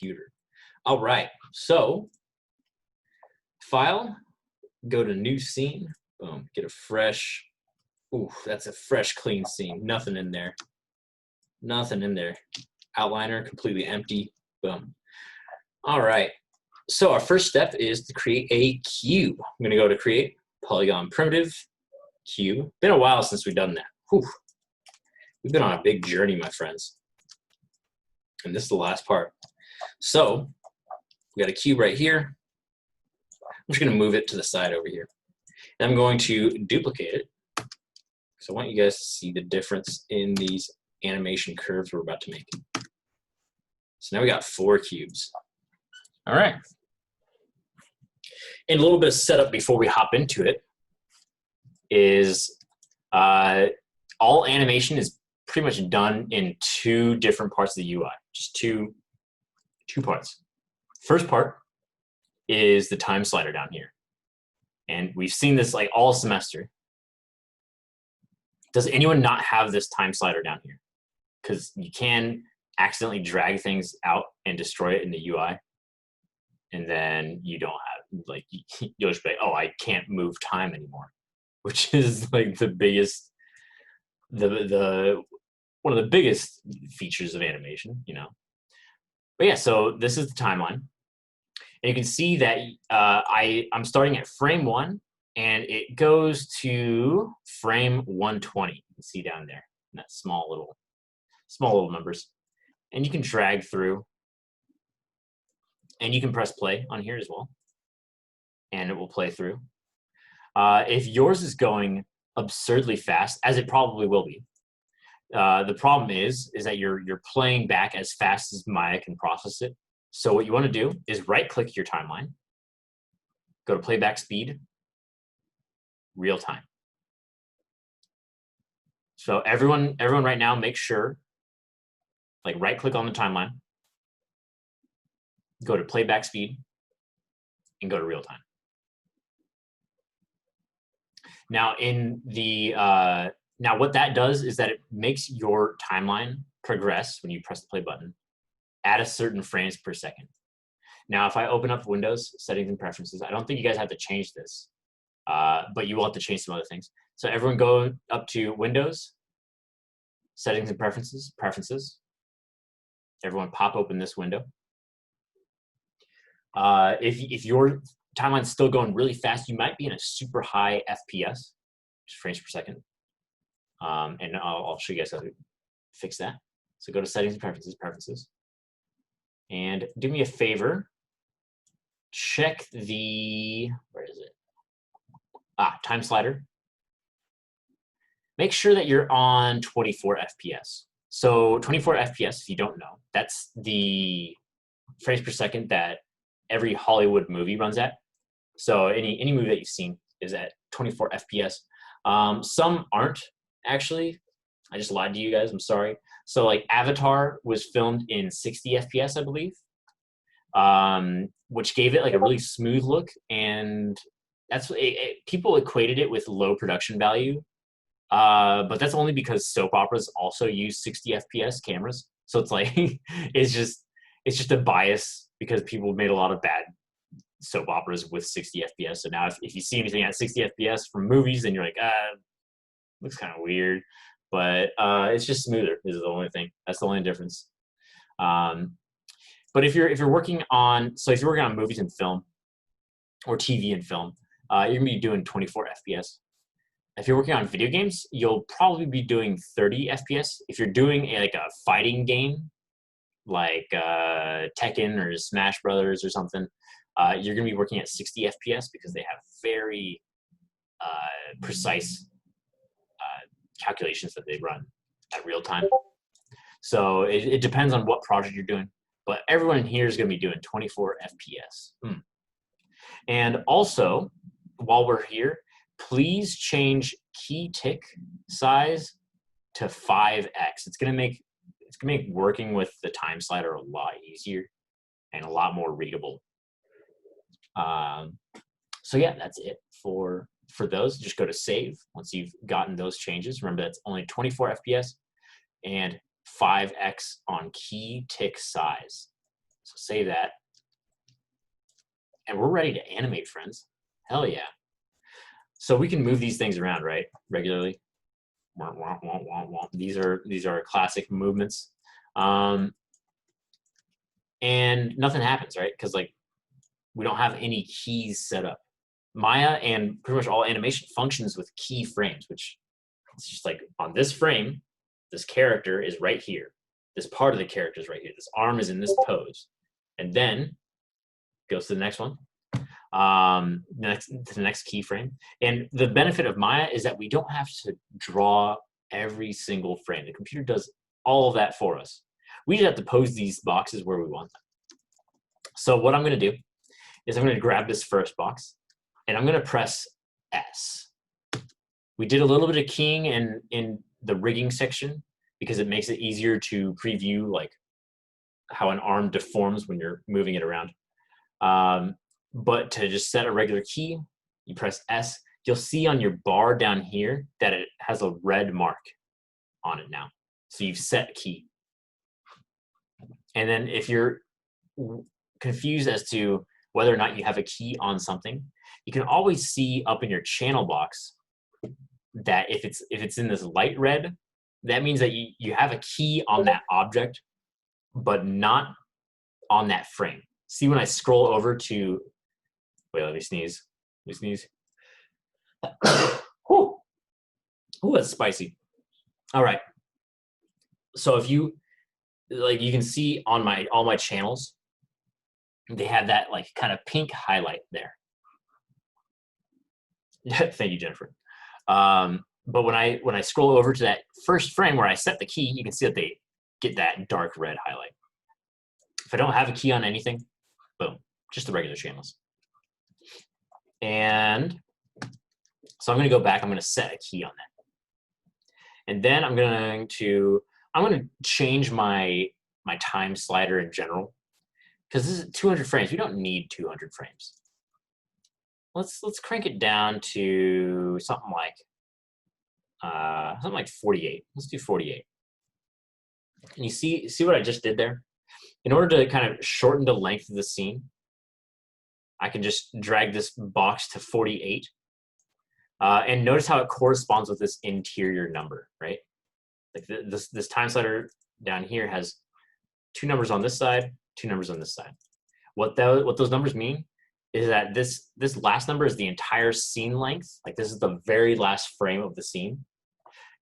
computer. All right, so file, go to new scene, boom, get a fresh, ooh, that's a fresh, clean scene. Nothing in there. Nothing in there. Outliner, completely empty, boom. All right, so our first step is to create a cube. I'm gonna go to create, polygon primitive, cube. Been a while since we've done that. Whew. We've been on a big journey, my friends. And this is the last part. So we got a cube right here. I'm just gonna move it to the side over here. And I'm going to duplicate it. So I want you guys to see the difference in these animation curves we're about to make. So now we got 4 cubes. All right. And a little bit of setup before we hop into it is all animation is pretty much done in 2 different parts of the UI, just two parts. First part is the time slider down here. And we've seen this like all semester. Does anyone not have this time slider down here? Because you can accidentally drag things out and destroy it in the UI. And then you don't have, like, you'll just be like, oh, I can't move time anymore, which is like the biggest, one of the biggest features of animation, you know. But yeah, so this is the timeline. And you can see that I'm starting at frame 1, and it goes to frame 120. You can see down there in that small little numbers. And you can drag through, and you can press play on here as well, and it will play through. If yours is going absurdly fast, as it probably will be, the problem is that you're playing back as fast as Maya can process it. So what you want to do is right-click your timeline, go to Playback Speed, Real Time. So everyone right now, make sure, like, right-click on the timeline, go to Playback Speed, and go to Real Time. Now now what that does is that it makes your timeline progress when you press the play button at a certain frames per second. Now, if I open up Windows, Settings and Preferences, I don't think you guys have to change this, but you will have to change some other things. So everyone go up to Windows, Settings and Preferences, Everyone pop open this window. If your timeline's still going really fast, you might be in a super high FPS, just frames per second. And I'll show you guys how to fix that. So go to Settings and Preferences. And do me a favor, check the, where is it? Time slider. Make sure that you're on 24 FPS. So 24 FPS, if you don't know, that's the frames per second that every Hollywood movie runs at. So any movie that you've seen is at 24 FPS. Some aren't, actually. I just lied to you guys, I'm sorry. So like Avatar was filmed in 60 FPS, I believe, which gave it like a really smooth look. And that's people equated it with low production value. But that's only because soap operas also use 60 FPS cameras. So it's like, it's just a bias because people made a lot of bad soap operas with 60 FPS. So now if you see anything at 60 FPS from movies, then you're like, looks kind of weird. But it's just smoother is the only thing. That's the only difference. But if you're working on, if you're working on movies and film, or TV and film, you're gonna be doing 24 FPS. If you're working on video games, you'll probably be doing 30 FPS. If you're doing a fighting game, like Tekken or Smash Brothers or something, you're gonna be working at 60 FPS because they have very precise calculations that they run at real time. So it depends on what project you're doing, but everyone here is going to be doing 24 FPS. And also, while we're here, please change key tick size to 5x. It's going to make working with the time slider a lot easier and a lot more readable. So yeah, that's it for those. Just go to save once you've gotten those changes. Remember, that's only 24 FPS and 5x on key tick size. So save that. And we're ready to animate, friends. Hell yeah. So we can move these things around, right? Regularly. These are classic movements. And nothing happens, right? Because like we don't have any keys set up. Maya and pretty much all animation functions with keyframes, which it's just like on this frame, this character is right here. This part of the character is right here. This arm is in this pose. And then goes to the next one. Next to the next keyframe. And the benefit of Maya is that we don't have to draw every single frame. The computer does all of that for us. We just have to pose these boxes where we want them. So what I'm going to do is I'm going to grab this first box and I'm going to press S. We did a little bit of keying in the rigging section because it makes it easier to preview like how an arm deforms when you're moving it around. But to just set a regular key, you press S. You'll see on your bar down here that it has a red mark on it now. So you've set key. And then if you're confused as to whether or not you have a key on something, you can always see up in your channel box that if it's in this light red, that means that you have a key on that object, but not on that frame. See when I scroll over to, wait, let me sneeze. Let me sneeze. Ooh, that's spicy. All right. So if you, like, you can see on all my channels, they have that like kind of pink highlight there. Thank you, Jennifer. But when I scroll over to that first frame where I set the key, you can see that they get that dark red highlight. If I don't have a key on anything, boom, just the regular channels. And so I'm going to go back. I'm going to set a key on that. And then I'm going to change my time slider in general, because this is 200 frames. We don't need 200 frames. Let's crank it down to something like 48. Let's do 48. And you see what I just did there? In order to kind of shorten the length of the scene, I can just drag this box to 48. And notice how it corresponds with this interior number, right? Like this time slider down here has 2 numbers on this side, 2 numbers on this side. What those numbers mean is that this last number is the entire scene length. Like this is the very last frame of the scene.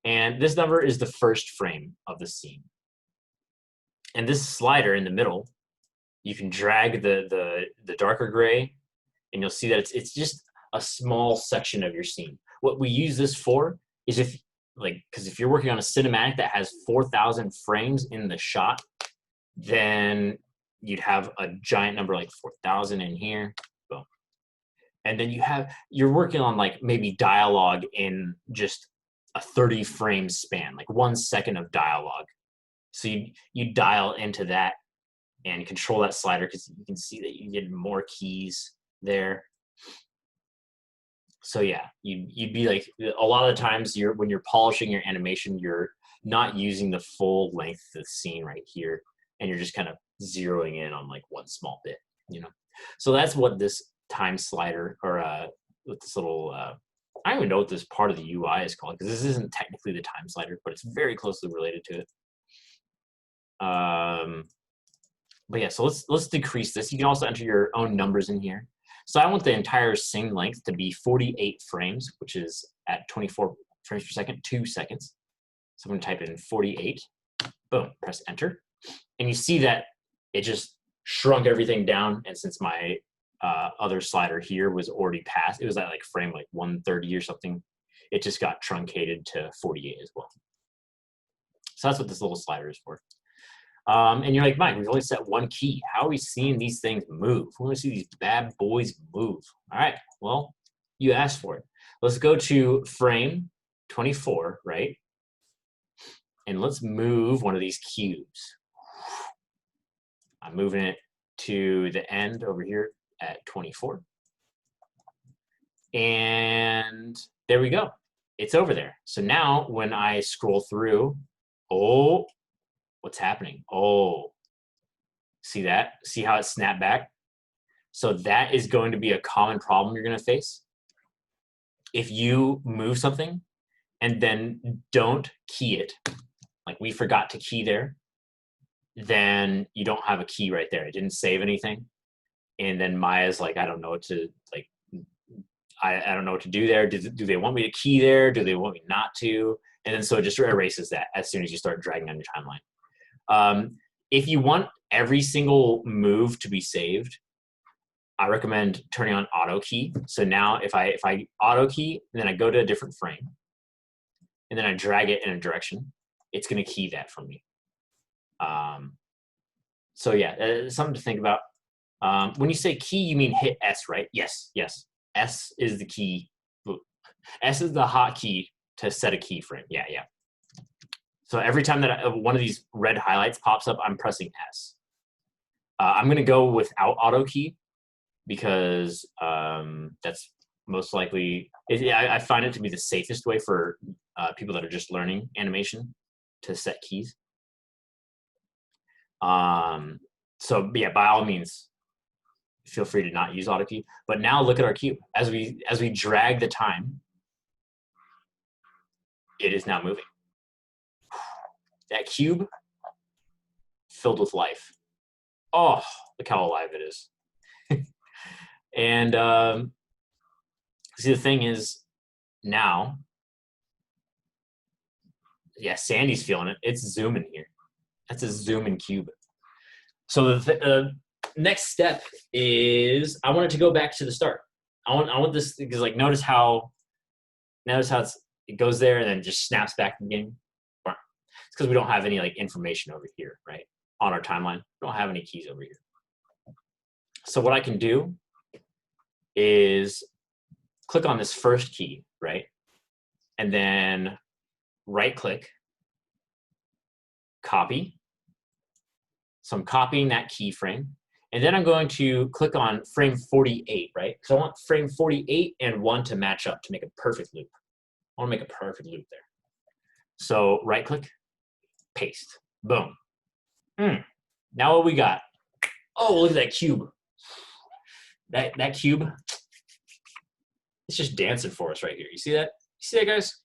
And this number is the first frame of the scene. And this slider in the middle, you can drag the darker gray, and you'll see that it's just a small section of your scene. What we use this for is because if you're working on a cinematic that has 4,000 frames in the shot, then you'd have a giant number like 4,000 in here, boom. And then you're working on like maybe dialogue in just a 30 frame span, like 1 second of dialogue. So you dial into that and control that slider, because you can see that you get more keys there. So yeah, you'd be like, a lot of the times when you're polishing your animation, you're not using the full length of the scene right here, and you're just kind of zeroing in on like one small bit, you know. So that's what this time slider, or with this little I don't even know what this part of the UI is called, because this isn't technically the time slider, but it's very closely related to it. But yeah, so let's decrease this. You can also enter your own numbers in here. So I want the entire scene length to be 48 frames, which is at 24 frames per second, 2 seconds. So I'm going to type in 48. Boom, press enter. And you see that it just shrunk everything down. And since my other slider here was already past, it was at like frame like 130 or something, it just got truncated to 48 as well. So that's what this little slider is for. And you're like, Mike, we've only set 1 key. How are we seeing these things move? We want to see these bad boys move. All right, well, you asked for it. Let's go to frame 24, right? And let's move one of these cubes. I'm moving it to the end over here at 24. And there we go. It's over there. So now when I scroll through, oh, what's happening? Oh, See that? See how it snapped back? So that is going to be a common problem you're going to face. If you move something and then don't key it, like we forgot to key there, then you don't have a key right there. It didn't save anything. And then Maya's like, I don't know what to, like, I don't know what to do there. Do they want me to key there? Do they want me not to? And then so it just erases that as soon as you start dragging on your timeline. If you want every single move to be saved, I recommend turning on auto key. So now if I auto key, and then I go to a different frame, and then I drag it in a direction, it's going to key that for me. So yeah, something to think about. When you say key, you mean hit S, right? Yes, yes. S is the key. S is the hotkey to set a keyframe. Yeah, yeah. So every time that one of these red highlights pops up, I'm pressing S. I'm going to go without auto key because that's most likely, I find it to be the safest way for people that are just learning animation to set keys. So yeah, by all means, feel free to not use auto key. But now look at our cube. As we drag the time, it is now moving. That cube filled with life. Oh, look how alive it is. And see, the thing is, now, yeah, Sandy's feeling it. It's zooming here. That's a zooming cube. So the next step is I want it to go back to the start. I want this because, like, notice how it goes there and then just snaps back to the beginning. It's because we don't have any like information over here, right? On our timeline, we don't have any keys over here. So what I can do is click on this first key, right? And then right click, copy. So I'm copying that keyframe. And then I'm going to click on frame 48, right? So I want frame 48 and 1 to match up to make a perfect loop. I want to make a perfect loop there. So right click, paste, boom. Now what we got? Oh, look at that cube. That cube, it's just dancing for us right here. You see that? You see that, guys?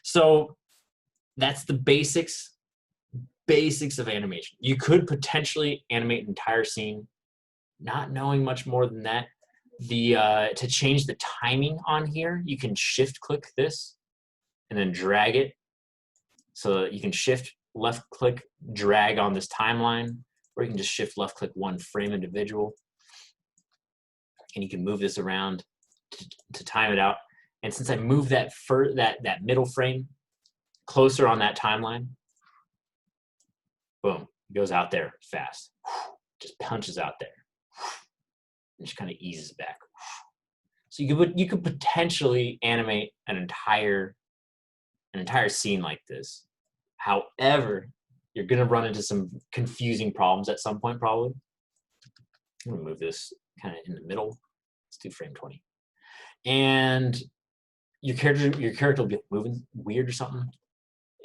So that's the basics of animation. You could potentially animate an entire scene, not knowing much more than that. To change the timing on here, you can shift click this and then drag it. So you can shift left click, drag on this timeline, or you can just shift left click one frame individual. And you can move this around to time it out. And since I moved that middle frame closer on that timeline, boom, it goes out there fast. Just punches out there. And just kind of eases back. So you could potentially animate an entire scene like this. However, you're gonna run into some confusing problems at some point, probably. I'm gonna move this kind of in the middle. Let's do frame 20. And your character will be moving weird or something,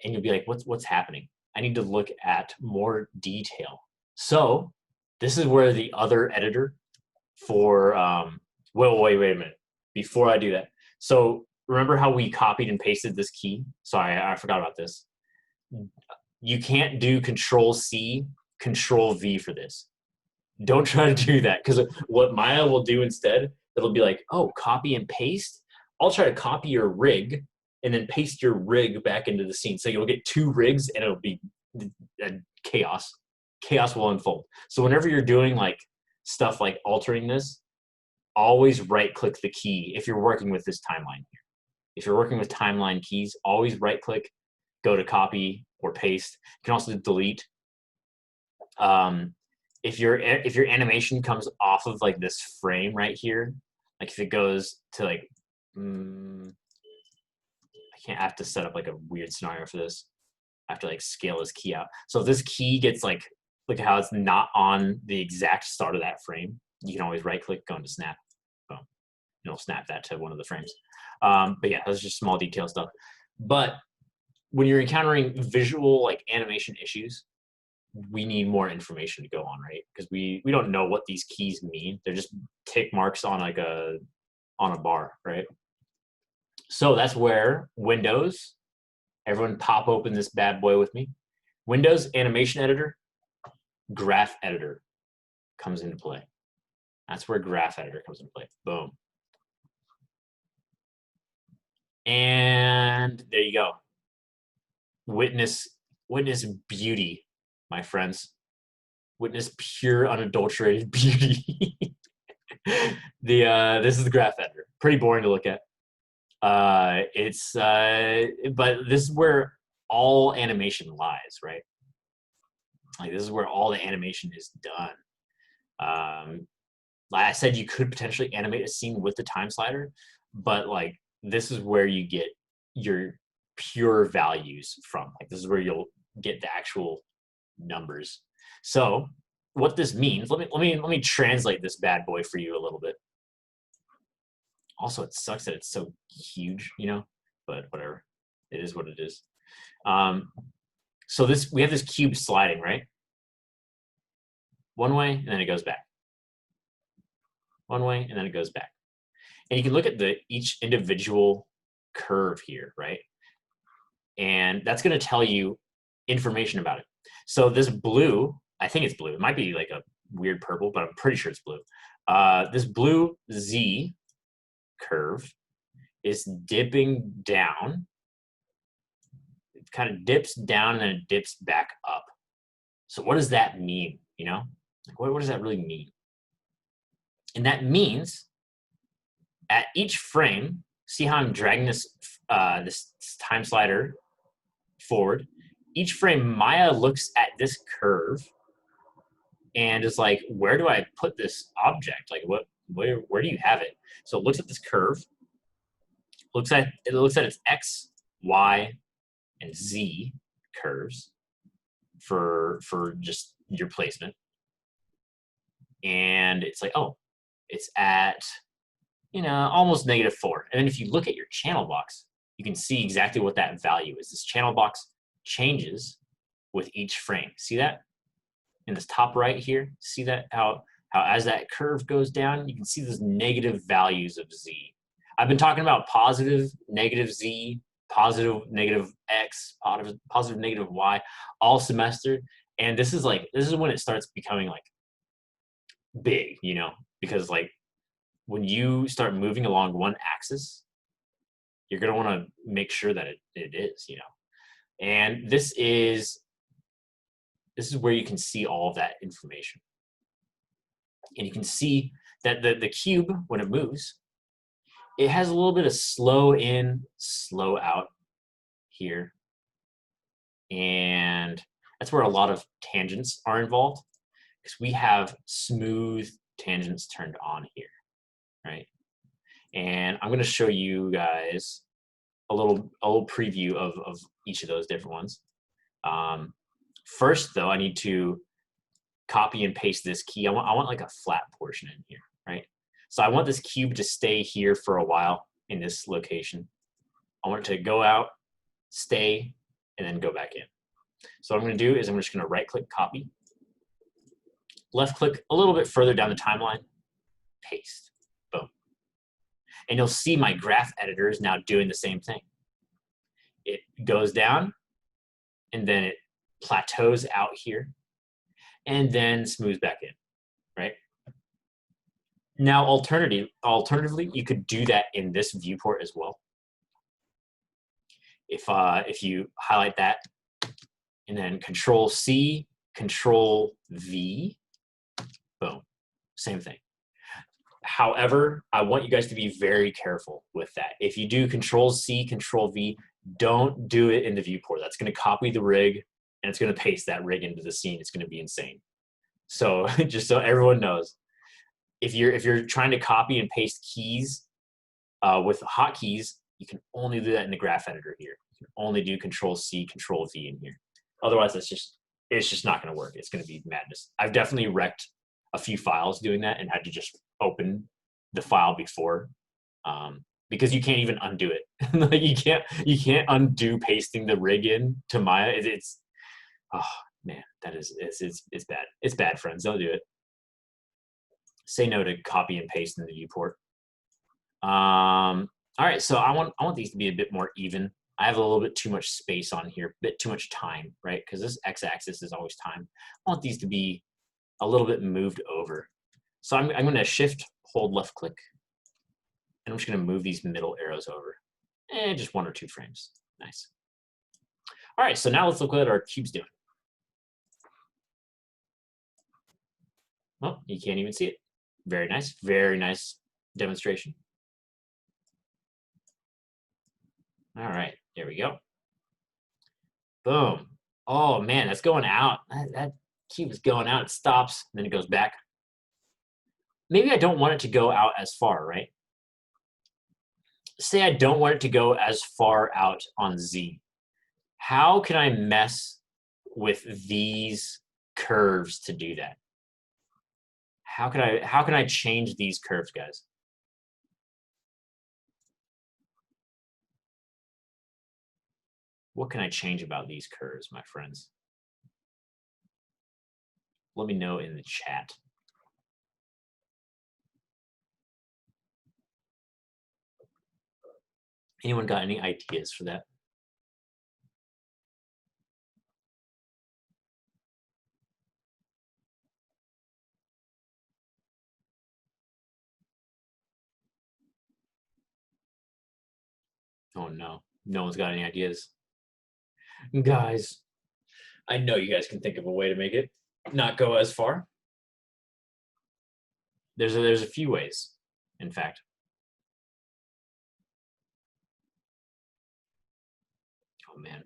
and you'll be like, what's happening? I need to look at more detail. So this is where the other editor for wait a minute. Before I do that, so remember how we copied and pasted this key? Sorry, I forgot about this. You can't do Control-C, Control-V for this. Don't try to do that, because what Maya will do instead, it'll be like, oh, copy and paste. I'll try to copy your rig and then paste your rig back into the scene. So you'll get two rigs and it'll be chaos. Chaos will unfold. So whenever you're doing like stuff like altering this, always right click the key if you're working with this timeline here. If you're working with timeline keys, always right click, go to copy or paste. You can also delete. If your animation comes off of like this frame right here, like if it goes to like, I have to set up like a weird scenario for this. I have to like scale this key out. So if this key gets like, look at how it's not on the exact start of that frame, you can always right click, go into snap. Boom. And it'll snap that to one of the frames. But yeah, that's just small detail stuff. But when you're encountering visual like animation issues, we need more information to go on, right? Because we don't know what these keys mean. They're just tick marks on like on a bar, right? So that's where Windows, everyone pop open this bad boy with me. Windows Animation Editor, Graph Editor comes into play. That's where Graph Editor comes into play. Boom. And there you go. Witness beauty, my friends. Witness pure, unadulterated beauty. This is the Graph Editor. Pretty boring to look at. But this is where all animation lies, right? Like this is where all the animation is done. Like I said, you could potentially animate a scene with the time slider, but like this is where you get your pure values from. Like this is where you'll get the actual numbers. So what this means, let me translate this bad boy for you a little bit. Also, it sucks that it's so huge, you know, but whatever. It is what it is. So we have this cube sliding, right? One way, and then it goes back. One way, and then it goes back. And you can look at each individual curve here, right? And that's going to tell you information about it. So this blue, I think it's blue. It might be like a weird purple, but I'm pretty sure it's blue. This blue Z curve is dipping down. It kind of dips down and then it dips back up. So what does that mean? You know, like what does that really mean? And that means at each frame, see how I'm dragging this time slider forward. Each frame, Maya looks at this curve and is like, where do I put this object? Like, where do you have it? So it looks at this curve. It looks at its X, Y, and Z curves for just your placement. And it's like, oh, it's at, you know, almost -4. And then if you look at your channel box, you can see exactly what that value is. This channel box changes with each frame. See that? In this top right here, see that how as that curve goes down, you can see those negative values of Z. I've been talking about positive, negative Z, positive, negative X, positive, negative Y all semester. And this is when it starts becoming like big, you know, because like when you start moving along one axis, you're going to want to make sure that it is, you know. And this is where you can see all of that information. And you can see that the cube, when it moves, it has a little bit of slow in, slow out here. And that's where a lot of tangents are involved, because we have smooth tangents turned on here, right? And I'm going to show you guys a little preview of each of those different ones. First, though, I need to copy and paste this key. I want like a flat portion in here, right? So I want this cube to stay here for a while in this location. I want it to go out, stay, and then go back in. So what I'm going to do is I'm just going to right-click, copy, left-click a little bit further down the timeline, paste, boom. And you'll see my graph editor is now doing the same thing. It goes down, and then it plateaus out here, and then smooths back in, right? Now, alternatively, you could do that in this viewport as well. If you highlight that, and then Control-C, Control-V, boom, same thing. However, I want you guys to be very careful with that. If you do Control-C, Control-V, don't do it in the viewport. That's going to copy the rig, and it's going to paste that rig into the scene. It's going to be insane. So just so everyone knows, if you're trying to copy and paste keys with hotkeys, you can only do that in the graph editor here. You can only do Control-C, Control-V in here. Otherwise, it's just not going to work. It's going to be madness. I've definitely wrecked a few files doing that and had to just open the file before, because you can't even undo it. Like you can't undo pasting the rig in to Maya. Man, that is, it's bad. It's bad, friends. Don't do it. Say no to copy and paste in the viewport. All right, so I want these to be a bit more even. I have a little bit too much space on here, a bit too much time, right? Because this x-axis is always time. I want these to be a little bit moved over. So I'm going to shift, hold left click, and I'm just going to move these middle arrows over. And just 1 or 2 frames. Nice. All right, so now let's look at what our cube's doing. Oh, you can't even see it. Very nice demonstration. All right, there we go. Boom. Oh man, that's going out. That cube is going out. It stops, and then it goes back. Maybe I don't want it to go out as far, right? Say I don't want it to go as far out on Z. How can I mess with these curves to do that? How can I change these curves, guys? What can I change about these curves, my friends? Let me know in the chat. Anyone got any ideas for that? Oh no, no one's got any ideas. Guys, I know you guys can think of a way to make it not go as far. There's a few ways, in fact. Oh man,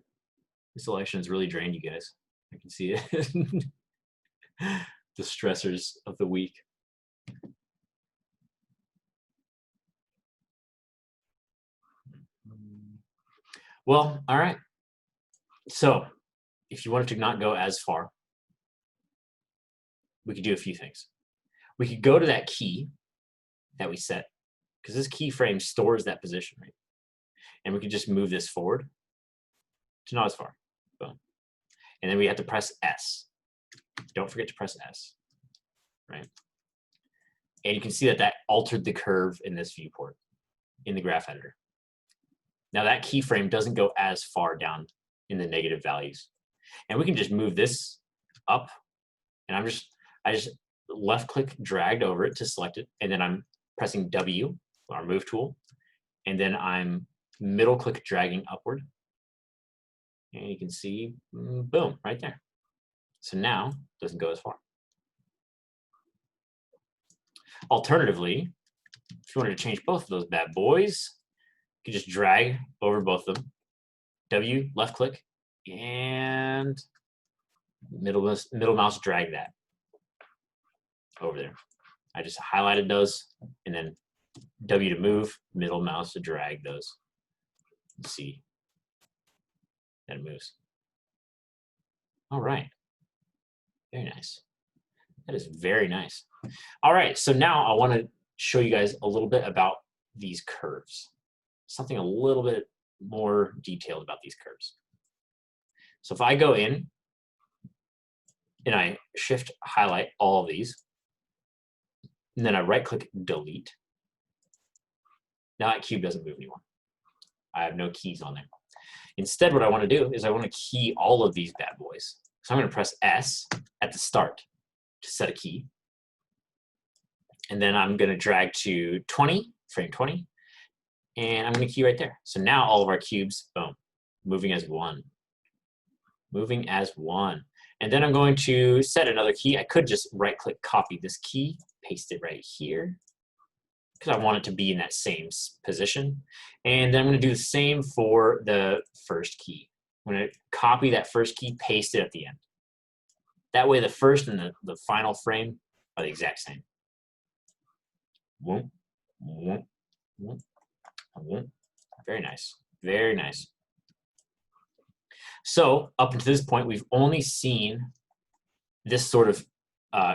this election's really drained you guys. I can see it. The stressors of the week. Well, all right. So, if you wanted to not go as far, we could do a few things. We could go to that key that we set, because this keyframe stores that position, right? And we could just move this forward to not as far. Boom. And then we have to press S. Don't forget to press S, right? And you can see that that altered the curve in this viewport, in the graph editor. Now that keyframe doesn't go as far down in the negative values. And we can just move this up, and I just left click dragged over it to select it, and then I'm pressing W, our move tool, and then I'm middle click dragging upward. And you can see, boom, right there. So now it doesn't go as far. Alternatively, if you wanted to change both of those bad boys, you can just drag over both of them. W, left click, and middle mouse drag that over there. I just highlighted those, and then W to move, middle mouse to drag those. See, that it moves. All right, very nice. That is very nice. All right, so now I want to show you guys a little bit about these curves. Something a little bit more detailed about these curves. So if I go in and I shift highlight all of these, and then I right click delete, now that cube doesn't move anymore. I have no keys on there. Instead, what I want to do is I want to key all of these bad boys. So I'm going to press S at the start to set a key. And then I'm going to drag to 20, frame 20, and I'm going to key right there. So now all of our cubes, boom, moving as one. Moving as one. And then I'm going to set another key. I could just right click copy this key, paste it right here, because I want it to be in that same position. And then I'm going to do the same for the first key. I'm going to copy that first key, paste it at the end. That way the first and the final frame are the exact same. Very nice. Very nice. So up until this point, we've only seen this sort of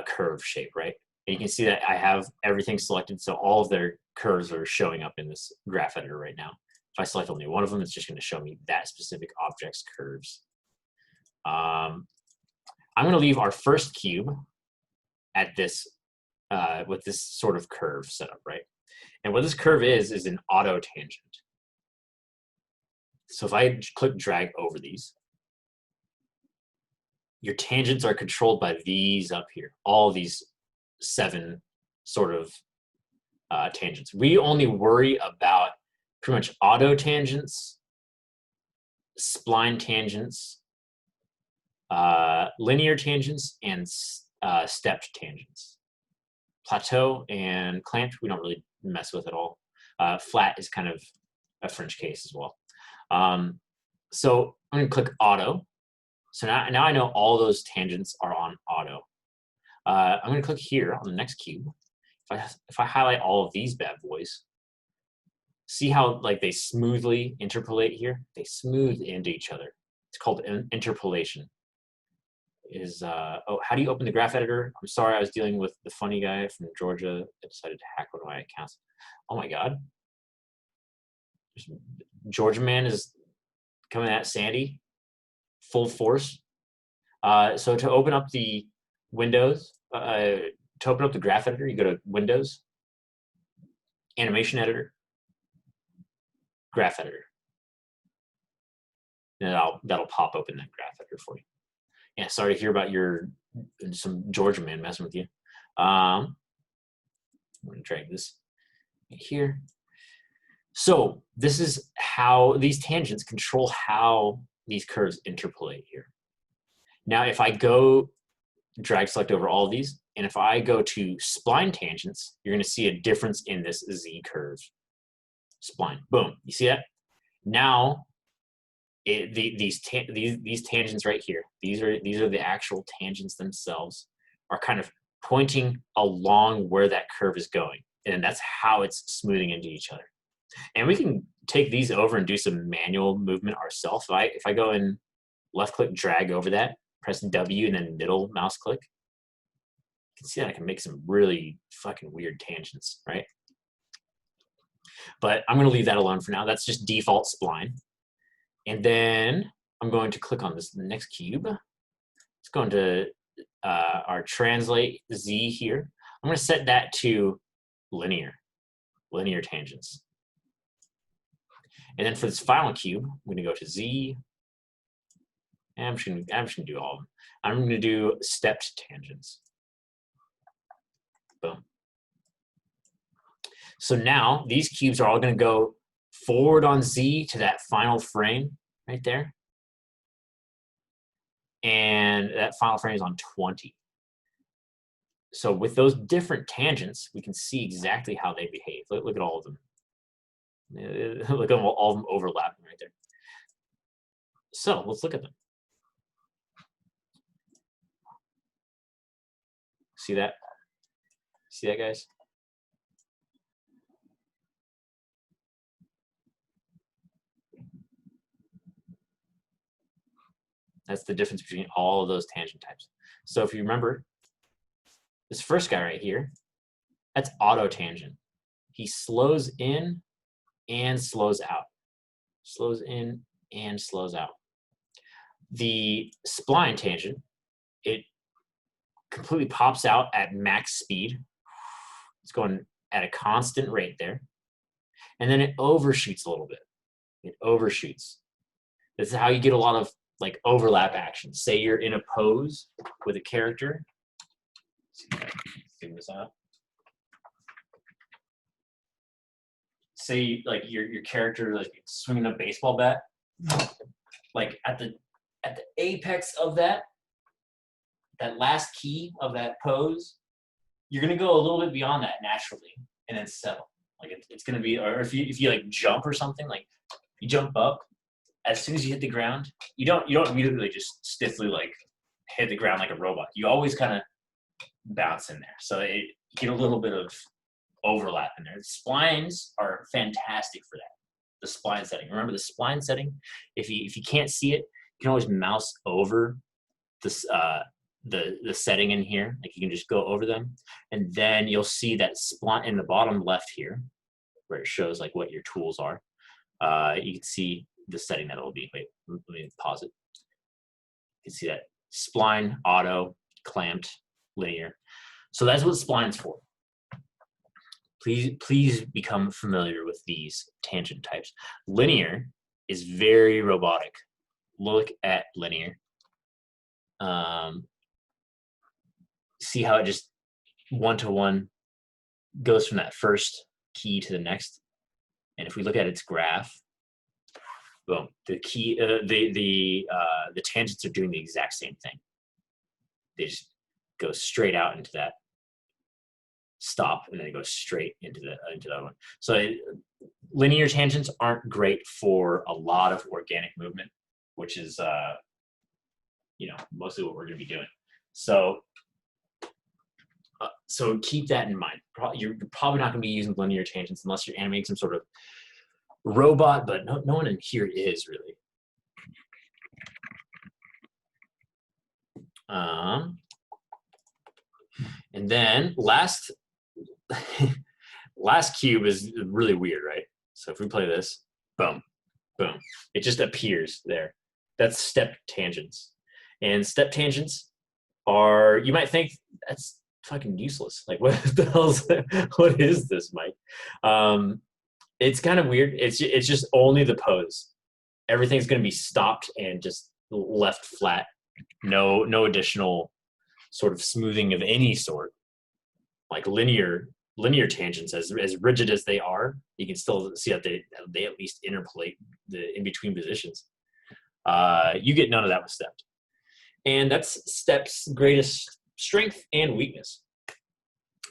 curve shape, right? And you can see that I have everything selected, so all of their curves are showing up in this graph editor right now. If I select only one of them, it's just going to show me that specific object's curves. I'm going to leave our first cube at this, with this sort of curve set up, right? And what this curve is an auto tangent. So if I click drag over these, your tangents are controlled by these up here, all these 7 sort of tangents. We only worry about pretty much auto tangents, spline tangents, linear tangents, and stepped tangents. Plateau and clamped, we don't really mess with at all. Flat is kind of a fringe case as well. So I'm going to click auto. So now I know all those tangents are on auto. I'm going to click here on the next cube. If I highlight all of these bad boys, see how like they smoothly interpolate here? They smooth into each other. It's called interpolation. Oh, how do you open the graph editor? I'm sorry, I was dealing with the funny guy from Georgia that decided to hack one of my accounts. Oh my God. Georgia man is coming at Sandy full force. So to open up the Windows, to open up the graph editor, you go to Windows, Animation Editor, Graph Editor. And that'll pop open that graph editor for you. Yeah, sorry to hear about some Georgia man messing with you. I'm going to drag this here. So this is how these tangents control how these curves interpolate here. Now, if I go drag select over all of these, and if I go to spline tangents, you're going to see a difference in this Z curve. Spline, boom, you see that? Now, these tangents right here, these are the actual tangents themselves, are kind of pointing along where that curve is going, and that's how it's smoothing into each other. And we can take these over and do some manual movement ourselves. If I go and left click drag over that, press W and then middle mouse click, you can see that I can make some really fucking weird tangents, right? But I'm going to leave that alone for now. That's just default spline. And then I'm going to click on this next cube. Let's go into our translate Z here. I'm going to set that to linear tangents. And then for this final cube, I'm going to go to Z. And I'm just going to do all of them. I'm going to do stepped tangents. Boom. So now these cubes are all going to go forward on Z to that final frame right there. And that final frame is on 20. So with those different tangents, we can see exactly how they behave. Look at all of them. Look at all of them overlapping right there. So let's look at them. See that? See that, guys? That's the difference between all of those tangent types. So if you remember, this first guy right here, that's auto tangent. He slows in and slows out. Slows in and slows out. The spline tangent, it completely pops out at max speed. It's going at a constant rate there. And then it overshoots a little bit. It overshoots. This is how you get a lot of like overlap action. Say you're in a pose with a character. Figure this out. Say like your character like swinging a baseball bat, like at the apex of that last key of that pose, you're gonna go a little bit beyond that naturally, and then settle. Like it's gonna be, or if you like jump or something, like you jump up, as soon as you hit the ground, you don't immediately just stiffly like hit the ground like a robot. You always kind of bounce in there, so you get a little bit of overlap in there. The splines are fantastic for that. The spline setting. Remember the spline setting? If you can't see it, you can always mouse over this the setting in here. Like you can just go over them, and then you'll see that spline in the bottom left here, where it shows like what your tools are. You can see the setting that it'll be. Wait, let me pause it. You can see that spline, auto, clamped, linear. So that's what spline's for. Please become familiar with these tangent types. Linear is very robotic. Look at linear. See how it just one-to-one goes from that first key to the next. And if we look at its graph, boom, the tangents are doing the exact same thing. They just go straight out into that stop, and then it goes straight into the other one. So linear tangents aren't great for a lot of organic movement, which is mostly what we're going to be doing. So keep that in mind. You're probably not going to be using linear tangents unless you're animating some sort of robot, but no one in here is really. And then last cube is really weird, right? So if we play this, boom, boom, it just appears there. That's step tangents. And step tangents are, you might think that's fucking useless. Like, what the hell's, what is this, Mike? It's kind of weird. It's just only the pose. Everything's going to be stopped and just left flat. No additional sort of smoothing of any sort. Like linear tangents, as rigid as they are, you can still see that they at least interpolate the in between positions. You get none of that with stepped, and that's step's greatest strength and weakness.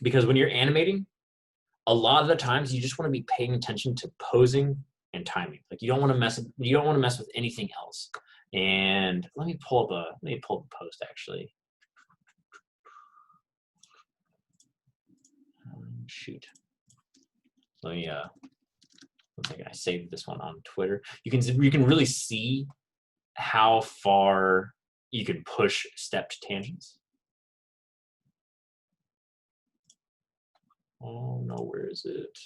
Because when you're animating, a lot of the times you just want to be paying attention to posing and timing. Like you don't want to mess with anything else. And let me pull up the post actually. Shoot. Let me one second. I saved this one on Twitter. You can really see how far you can push stepped tangents. Oh no, where is it?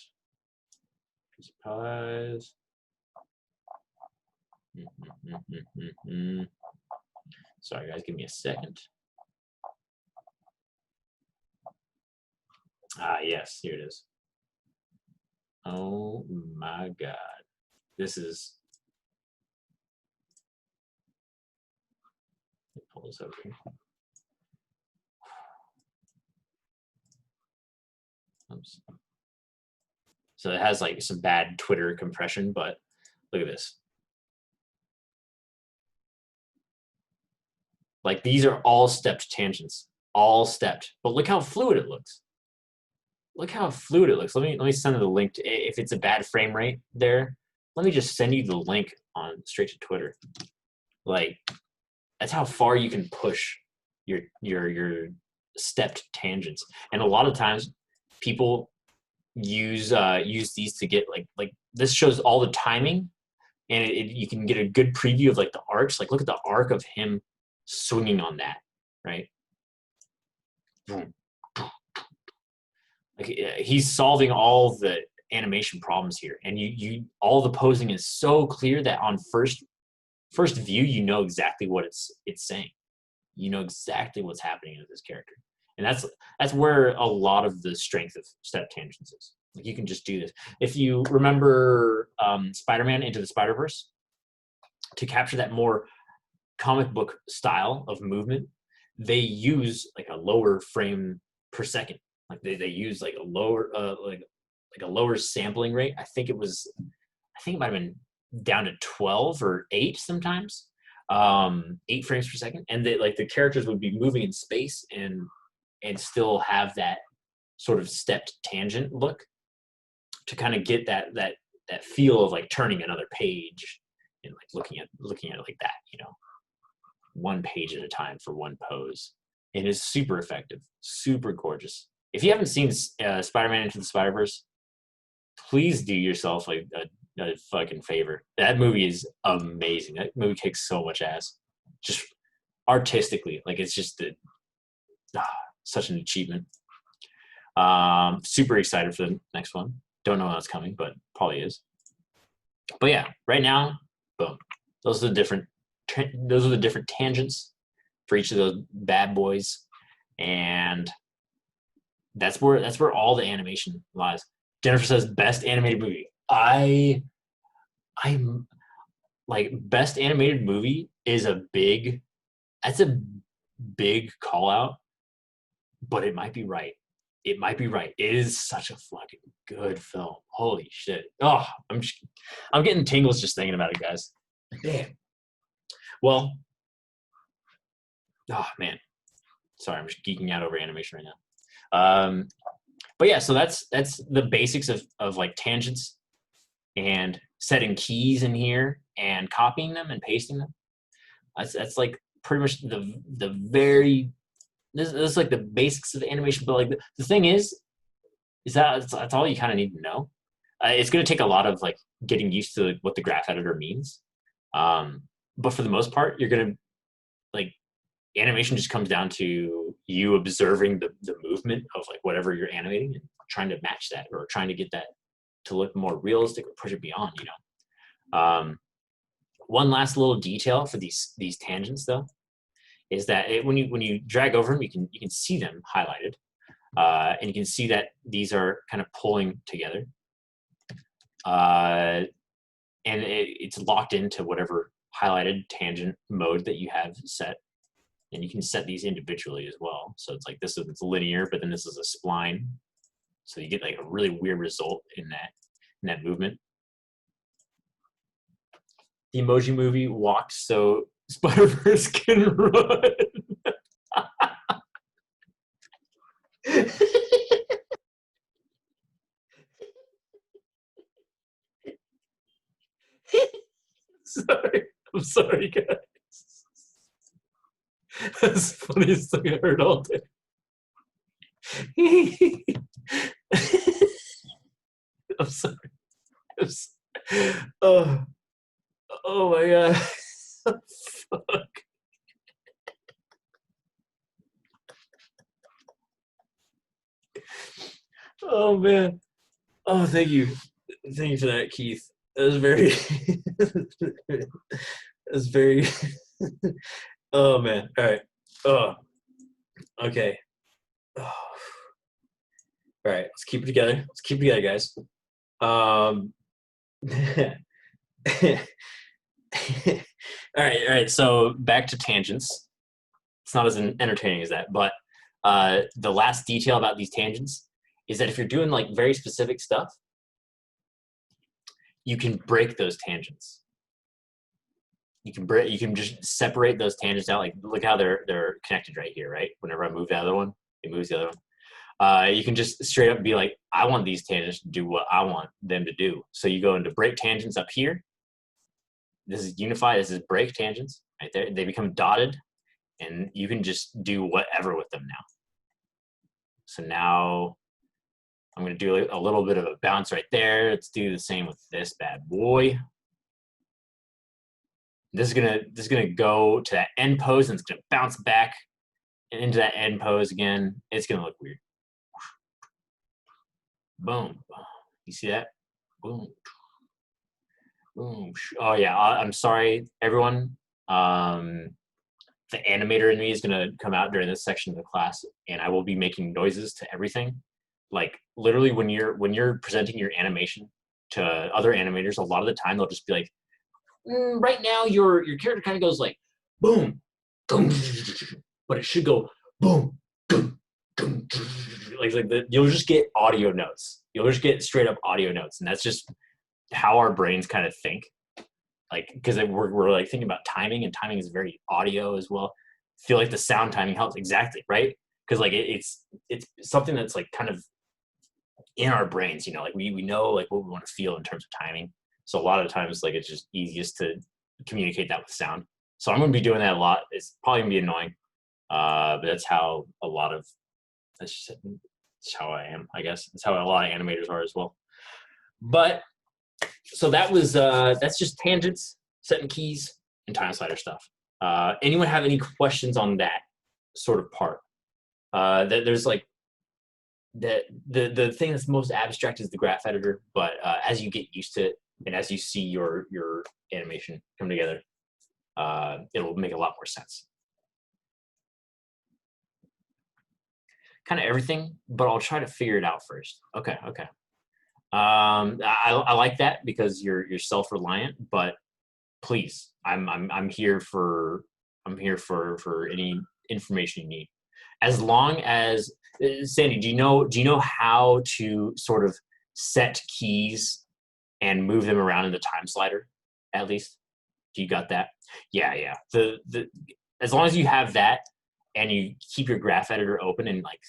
Surprise. Sorry guys, give me a second. Yes, here it is. Oh my God. This is, let me pull this over here. Oops. So it has like some bad Twitter compression, but look at this. Like these are all stepped tangents, all stepped, but look how fluid it looks. Look how fluid it looks. Let me send you the link to, if it's a bad frame rate there, let me just send you the link on straight to Twitter. Like that's how far you can push your stepped tangents. And a lot of times people use these to get like this shows all the timing, and you can get a good preview of like the arcs. Like look at the arc of him swinging on that, right? Like he's solving all the animation problems here, and you all the posing is so clear that on first view you know exactly what it's saying. You know exactly what's happening with this character, and that's where a lot of the strength of step tangents is. Like you can just do this. If you remember Spider-Man Into the Spider-Verse, to capture that more comic book style of movement, they use like a lower frame per second. Like they use like a lower like a lower sampling rate. I think it might have been down to 12 or 8 sometimes. 8 frames per second, and the characters would be moving in space and still have that sort of stepped tangent look to kind of get that feel of like turning another page and like looking at it like that, you know, one page at a time for one pose. It is super effective, super gorgeous. If you haven't seen Spider-Man Into the Spider-Verse, please do yourself like a fucking favor. That movie is amazing. That movie kicks so much ass. Just artistically, like it's just such an achievement. Super excited for the next one. Don't know when it's coming, but probably is. But yeah, right now, boom. Those are the different tangents for each of those bad boys, and that's where all the animation lies. Jennifer says best animated movie. I'm like, best animated movie is that's a big call out, but it might be right. It might be right. It is such a fucking good film. Holy shit. Oh, I'm getting tingles just thinking about it, guys. Damn. Well, oh man. Sorry, I'm just geeking out over animation right now. But yeah, so that's the basics of like tangents and setting keys in here and copying them and pasting them. That's like pretty much the very this is like the basics of animation. But like the thing is that that's all you kind of need to know. It's going to take a lot of like getting used to what the graph editor means. But for the most part, you're going to like animation just comes down to you observing the movement of like whatever you're animating and trying to match that or trying to get that to look more realistic or push it beyond, you know. One last little detail for these tangents though is that when you drag over them, you can see them highlighted, and you can see that these are kind of pulling together, and it's locked into whatever highlighted tangent mode that you have set. And you can set these individually as well. So it's like this is linear, but then this is a spline. So you get like a really weird result in that movement. The Emoji Movie walked so Spider-Verse can run. I'm sorry, guys. That's the funniest thing I heard all day. I'm sorry. Oh, oh my god. Fuck. Oh man. Oh, thank you. Thank you for that, Keith. That was very that was very oh man. All right. Oh. Okay. Oh. All right, let's keep it together. Let's keep it together, guys. All right. So back to tangents. It's not as entertaining as that, but the last detail about these tangents is that if you're doing like very specific stuff, you can break those tangents. You can just separate those tangents out. Like look how they're connected right here, right? Whenever I move the other one, it moves the other one. You can just straight up be like, I want these tangents to do what I want them to do. So you go into break tangents up here. This is unify. This is break tangents right there. They become dotted, and you can just do whatever with them now. So now I'm going to do a little bit of a bounce right there. Let's do the same with this bad boy. This is gonna go to that end pose, and it's gonna bounce back and into that end pose again. It's gonna look weird. Boom. You see that? Boom. Boom. Oh yeah. I'm sorry, everyone. The animator in me is gonna come out during this section of the class, and I will be making noises to everything. Like literally, when you're presenting your animation to other animators, a lot of the time they'll just be like, right now your character kind of goes like boom, boom, but it should go boom, boom, boom, like you'll just get audio notes. You'll just get straight up audio notes, and that's just how our brains kind of think. Like because we're like thinking about timing, and timing is very audio as well. Feel like the sound timing helps exactly, right? Because like it's something that's like kind of in our brains, you know, like we know like what we want to feel in terms of timing. So a lot of times, like it's just easiest to communicate that with sound. So I'm going to be doing that a lot. It's probably going to be annoying, but that's how that's how I am, I guess. That's how a lot of animators are as well. But so that's just tangents, setting keys, and time slider stuff. Anyone have any questions on that sort of part? There's like the thing that's most abstract is the graph editor, but as you get used to it, and as you see your animation come together, it'll make a lot more sense. kind of everything, but I'll try to figure it out first. Okay, okay. I like that because you're self-reliant, but please, I'm here for any information you need. As long as Sandy, do you know how to sort of set keys and move them around in the time slider? At least, do you got that? Yeah, yeah. The as long as you have that and you keep your graph editor open and like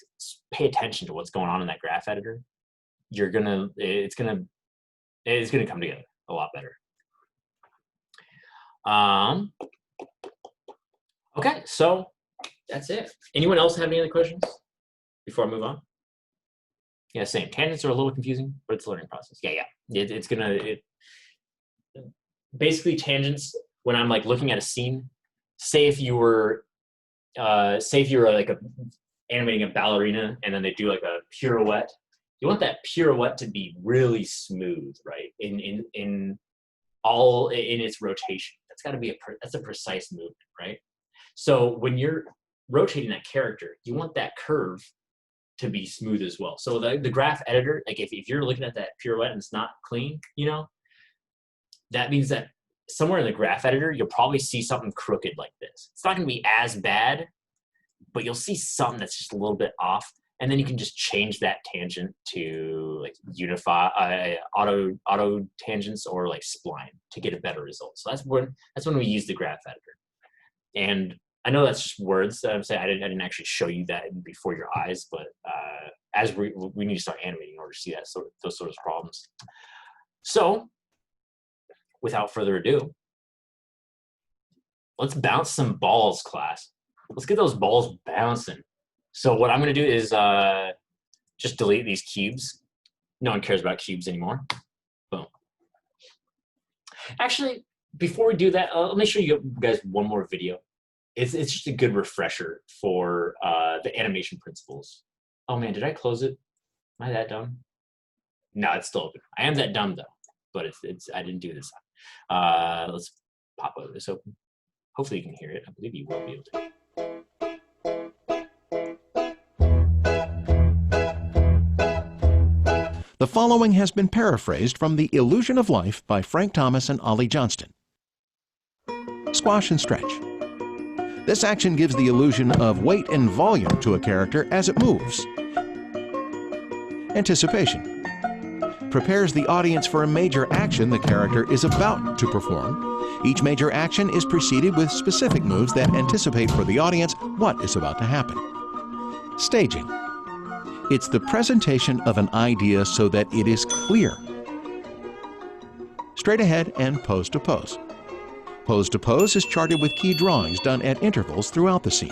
pay attention to what's going on in that graph editor, it's gonna come together a lot better. Okay, so that's it. Anyone else have any other questions before I move on? Yeah, same. Tangents are a little confusing, but it's a learning process. Yeah, yeah. Basically tangents, when I'm like looking at a scene, say if you were like animating a ballerina and then they do like a pirouette, you want that pirouette to be really smooth, right? In its rotation. That's got to be that's a precise movement, right? So when you're rotating that character, you want that curve to be smooth as well. So the graph editor, like if you're looking at that pirouette and it's not clean, that means that somewhere in the graph editor, you'll probably see something crooked like this. It's not going to be as bad, but you'll see something that's just a little bit off. And then you can just change that tangent to like unify auto tangents or like spline to get a better result. So that's when we use the graph editor. And I know that's just words that I'm saying. I didn't actually show you that before your eyes, but as we need to start animating in order to see those sort of problems. So without further ado, let's bounce some balls, class. Let's get those balls bouncing. So what I'm going to do is just delete these cubes. No one cares about cubes anymore. Boom. Actually, before we do that, let me show you guys one more video. It's just a good refresher for the animation principles. Oh man, did I close it? Am I that dumb? No, it's still open. I am that dumb though, but I didn't do this. Let's pop this open. Hopefully you can hear it. I believe you will be able to. The following has been paraphrased from The Illusion of Life by Frank Thomas and Ollie Johnston. Squash and stretch. This action gives the illusion of weight and volume to a character as it moves. Anticipation. Prepares the audience for a major action the character is about to perform. Each major action is preceded with specific moves that anticipate for the audience what is about to happen. Staging. It's the presentation of an idea so that it is clear. Straight ahead and pose to pose. Pose to pose is charted with key drawings done at intervals throughout the scene.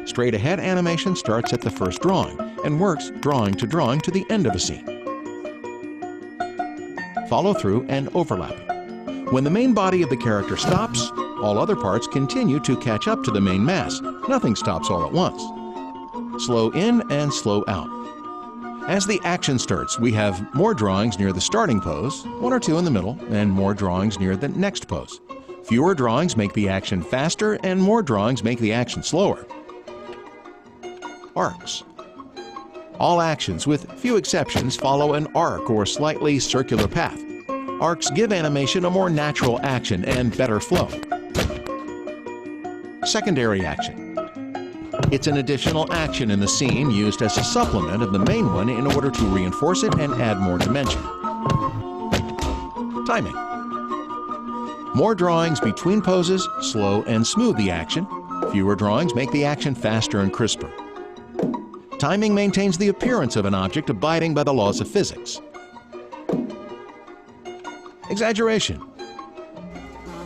Straight ahead animation starts at the first drawing and works drawing to the end of a scene. Follow through and overlapping. When the main body of the character stops, all other parts continue to catch up to the main mass. Nothing stops all at once. Slow in and slow out. As the action starts, we have more drawings near the starting pose, one or two in the middle, and more drawings near the next pose. Fewer drawings make the action faster, and more drawings make the action slower. Arcs. All actions, with few exceptions, follow an arc or slightly circular path. Arcs give animation a more natural action and better flow. Secondary action. It's an additional action in the scene used as a supplement of the main one in order to reinforce it and add more dimension. Timing. More drawings between poses slow and smooth the action. Fewer drawings make the action faster and crisper. Timing maintains the appearance of an object abiding by the laws of physics. Exaggeration.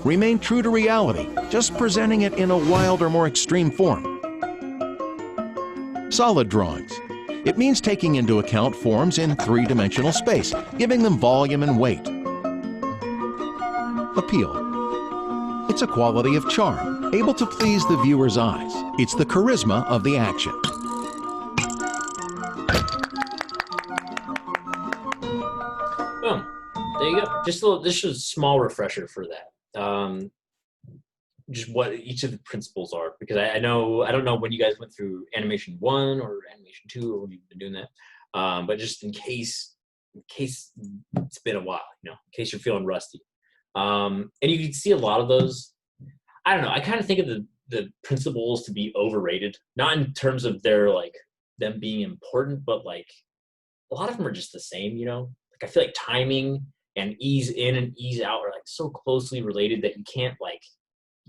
Remain true to reality, just presenting it in a wild or more extreme form. Solid drawings. It means taking into account forms in three-dimensional space, giving them volume and weight. Appeal. It's a quality of charm, able to please the viewer's eyes. It's the charisma of the action. Boom. There you go. Just a small refresher for that. just what each of the principles are, because I don't know when you guys went through animation 1 or animation 2 or when you've been doing that, but just in case it's been a while, in case you're feeling rusty, and you can see a lot of those. I don't know. I kind of think of the principles to be overrated, not in terms of their like them being important, but like a lot of them are just the same. Like I feel like timing and ease in and ease out are like so closely related that you can't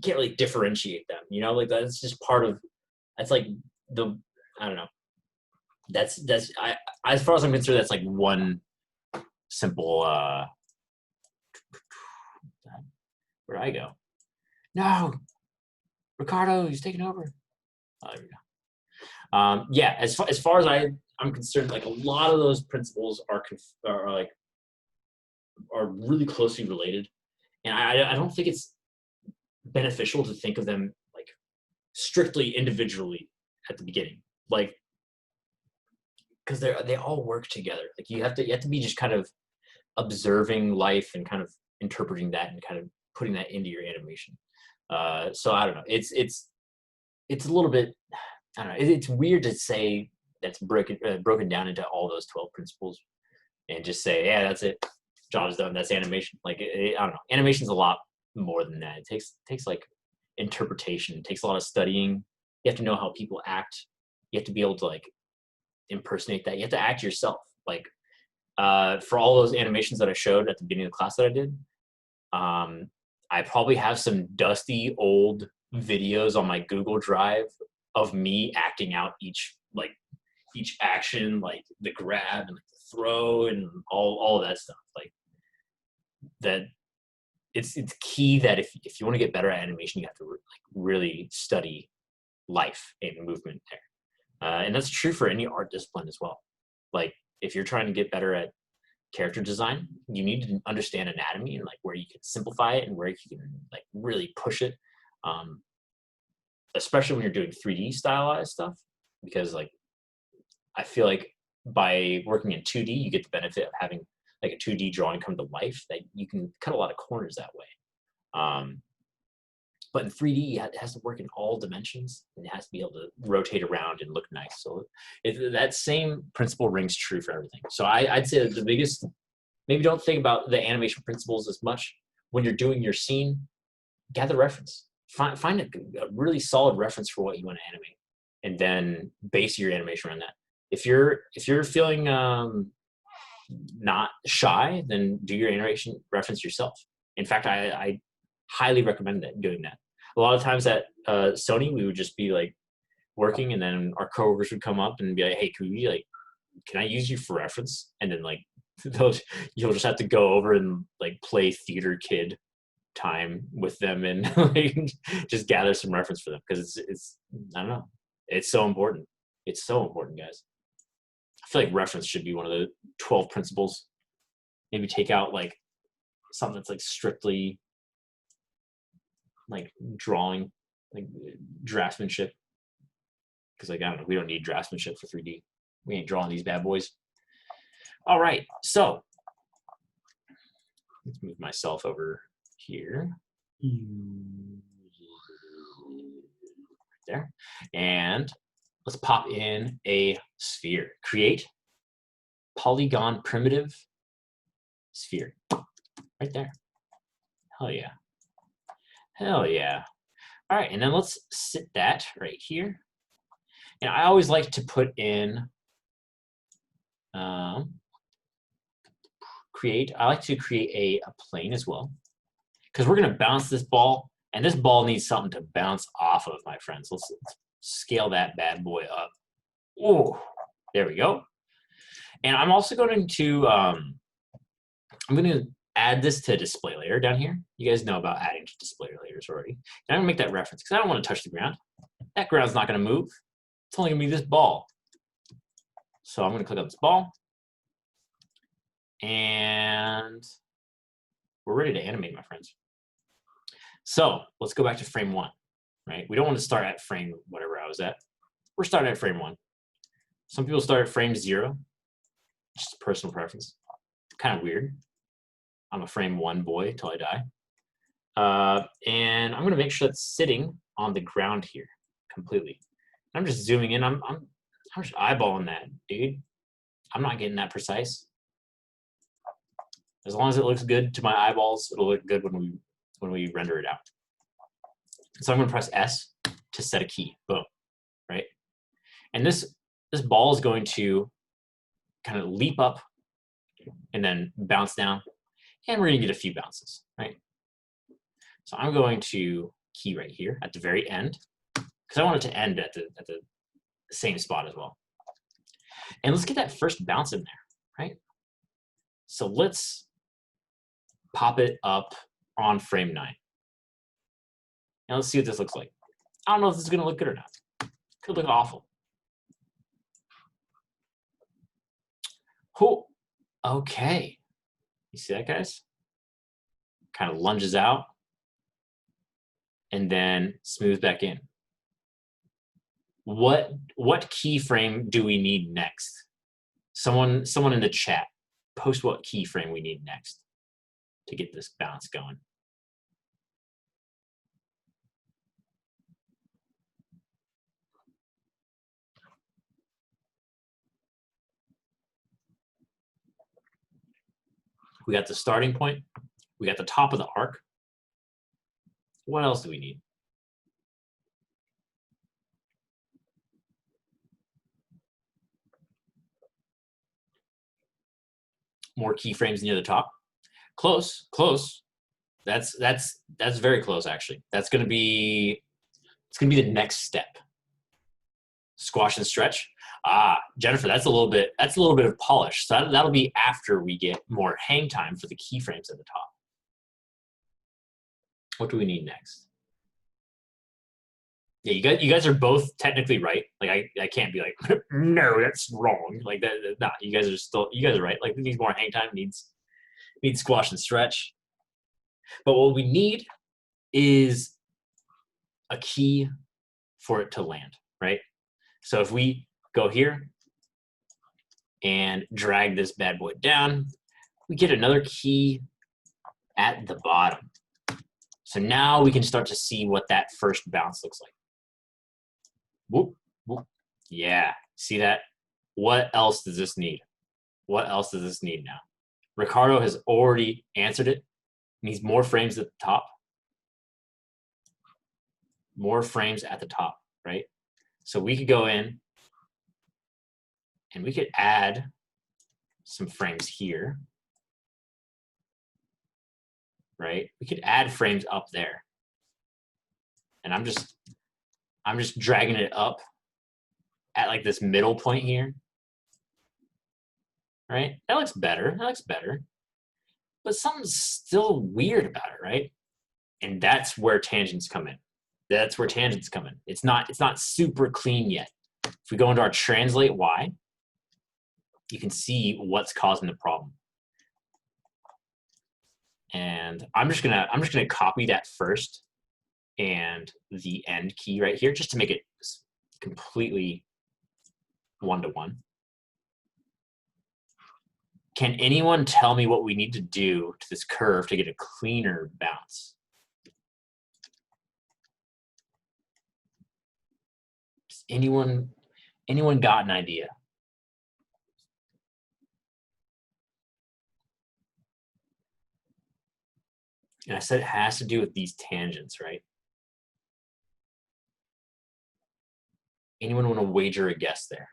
really differentiate them. Like that's just part of. That's like the I don't know. That's as far as I'm concerned, that's like one simple. Where'd I go? No, Ricardo, he's taking over. Oh, there we go. Yeah, as far as I'm concerned, like a lot of those principles are really closely related, and I don't think it's beneficial to think of them like strictly individually at the beginning, like because they all work together. Like you have to be just kind of observing life and kind of interpreting that and kind of putting that into your animation. So I don't know. It's a little bit. I don't know. It's weird to say that's broken down into all those 12 principles and just say, yeah, that's it. Job's done. That's animation. Like I don't know. Animation's a lot more than that. It takes like interpretation. It takes a lot of studying. You have to know how people act. You have to be able to like impersonate that. You have to act yourself. Like for all those animations that I showed at the beginning of the class that I did, I probably have some dusty old videos on my Google Drive of me acting out each action, like the grab and the throw and all of that stuff. Like that, it's key that if you want to get better at animation, you have to really study life and movement there, and that's true for any art discipline as well. Like if you're trying to get better at character design, you need to understand anatomy and like where you can simplify it and where you can like really push it, especially when you're doing 3D stylized stuff, because like I feel like by working in 2D you get the benefit of having like a 2D drawing come to life, that you can cut a lot of corners that way, but in 3D it has to work in all dimensions and it has to be able to rotate around and look nice. So that same principle rings true for everything. So I'd say that the biggest, maybe don't think about the animation principles as much when you're doing your scene. Gather reference. Find a really solid reference for what you want to animate, and then base your animation around that. If you're feeling not shy, then do your animation reference yourself. In fact, I highly recommend doing that. A lot of times at Sony, we would just be like working, and then our coworkers would come up and be like, "Hey, can I use you for reference?" And then like you'll just have to go over and like play theater kid time with them and like just gather some reference for them, because it's I don't know, it's so important. It's so important, guys. I feel like reference should be one of the 12 principles. Maybe take out like something that's like strictly like drawing, like draftsmanship, because like I don't know, we don't need draftsmanship for 3D. We ain't drawing these bad boys. All right, so let's move myself over here. Right there. And let's pop in a sphere. Create polygon primitive sphere. Right there. Hell yeah. Hell yeah. All right, and then let's sit that right here. And I always like to put in I like to create a plane as well, because we're gonna bounce this ball, and this ball needs something to bounce off of, my friends. Let's scale that bad boy up. Oh, there we go. And I'm also going to I'm gonna add this to a display layer down here. You guys know about adding to display layers already. And I'm gonna make that reference because I don't want to touch the ground. That ground's not gonna move. It's only gonna be this ball. So I'm gonna click on this ball, and we're ready to animate, my friends. So let's go back to frame 1, right? We don't want to start at frame whatever I was at. We're starting at frame 1. Some people start at frame 0, just a personal preference. Kind of weird. I'm a frame 1 boy till I die. And I'm gonna make sure it's sitting on the ground here completely. I'm just zooming in. I'm just eyeballing that, dude. I'm not getting that precise. As long as it looks good to my eyeballs, it'll look good when we render it out. So I'm gonna press S to set a key. Boom, right? And this ball is going to kind of leap up and then bounce down, and we're gonna get a few bounces, right? So I'm going to key right here at the very end because I want it to end at the same spot as well. And let's get that first bounce in there, right? So let's pop it up on frame 9. And let's see what this looks like. I don't know if this is gonna look good or not. Could look awful. Cool. Okay. You see that, guys? Kind of lunges out and then smooths back in. What keyframe do we need next? Someone in the chat, post what keyframe we need next to get this bounce going. We got the starting point. We got the top of the arc. What else do we need? More keyframes near the top. Close, close. That's very close actually. It's gonna be the next step. Squash and stretch. Jennifer, that's a little bit of polish. So that'll be after we get more hang time for the keyframes at the top. What do we need next? Yeah, you guys are both technically right. Like I can't be like, no, that's wrong. Like that, nah, you guys are right. Like, we need more hang time, needs squash and stretch. But what we need is a key for it to land, right? So if we go here and drag this bad boy down, we get another key at the bottom. So now we can start to see what that first bounce looks like. Whoop, whoop. Yeah, see that? What else does this need? What else does this need now? Ricardo has already answered it. It needs more frames at the top. More frames at the top, right? So we could go in and we could add some frames here, right? We could add frames up there. And I'm just dragging it up at like this middle point here, right? That looks better. That looks better. But something's still weird about it, right? And that's where tangents come in. That's where tangents come in. It's not super clean yet. If we go into our translate Y, you can see what's causing the problem. And I'm just gonna copy that first and the end key right here just to make it completely one-to-one. Can anyone tell me what we need to do to this curve to get a cleaner bounce? Does anyone got an idea? And I said it has to do with these tangents, right? Anyone want to wager a guess there?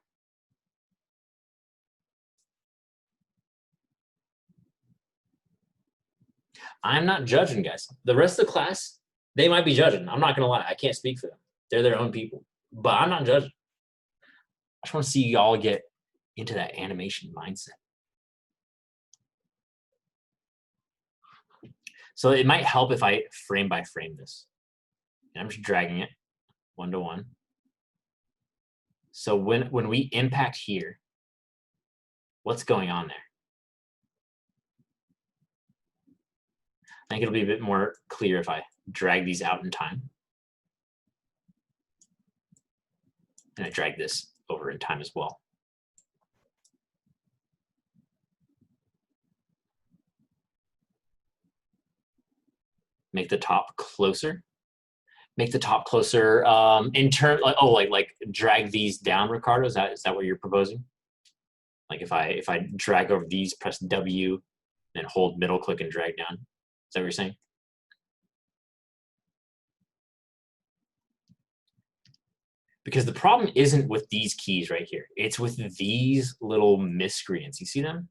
I'm not judging, guys. The rest of the class, they might be judging. I'm not going to lie. I can't speak for them. They're their own people. But I'm not judging. I just want to see y'all get into that animation mindset. So it might help if I frame by frame this. And I'm just dragging it one-to-one. So when we impact here, what's going on there? I think it'll be a bit more clear if I drag these out in time. And I drag this over in time as well. Make the top closer. Make the top closer. In turn, like drag these down, Ricardo. Is that what you're proposing? Like if I drag over these, press W, and hold middle click and drag down. Is that what you're saying? Because the problem isn't with these keys right here. It's with these little miscreants. You see them?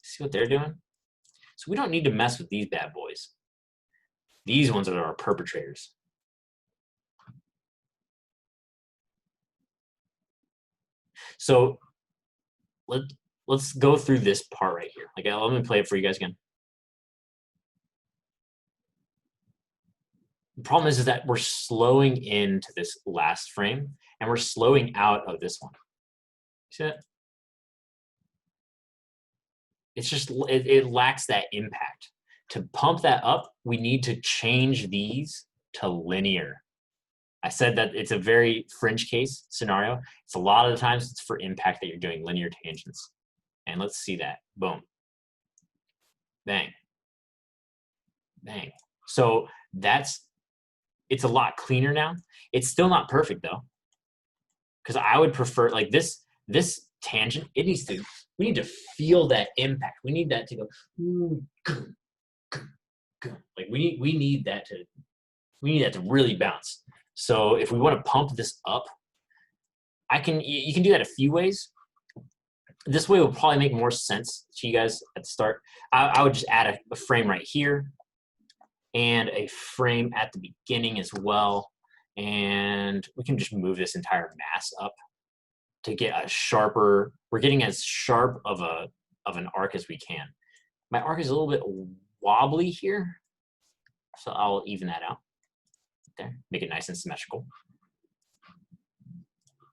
See what they're doing? So we don't need to mess with these bad boys. These ones are our perpetrators. So let's go through this part right here. Like, let me play it for you guys again. The problem is that we're slowing into this last frame, and we're slowing out of this one. See that? It's just, it lacks that impact. To pump that up, we need to change these to linear. I said that it's a very fringe case scenario. It's a lot of the times it's for impact that you're doing linear tangents. And let's see that. Boom. Bang. Bang. So it's a lot cleaner now. It's still not perfect though. Because I would prefer, like this tangent, we need to feel that impact. We need that to go, like we need that to really bounce. So if we want to pump this up, you can do that a few ways. This way will probably make more sense to you guys at the start. I would just add a frame right here and a frame at the beginning as well. And we can just move this entire mass up to get a sharper, we're getting as sharp of an arc as we can. My arc is a little bit wobbly here, so I'll even that out. There, make it nice and symmetrical.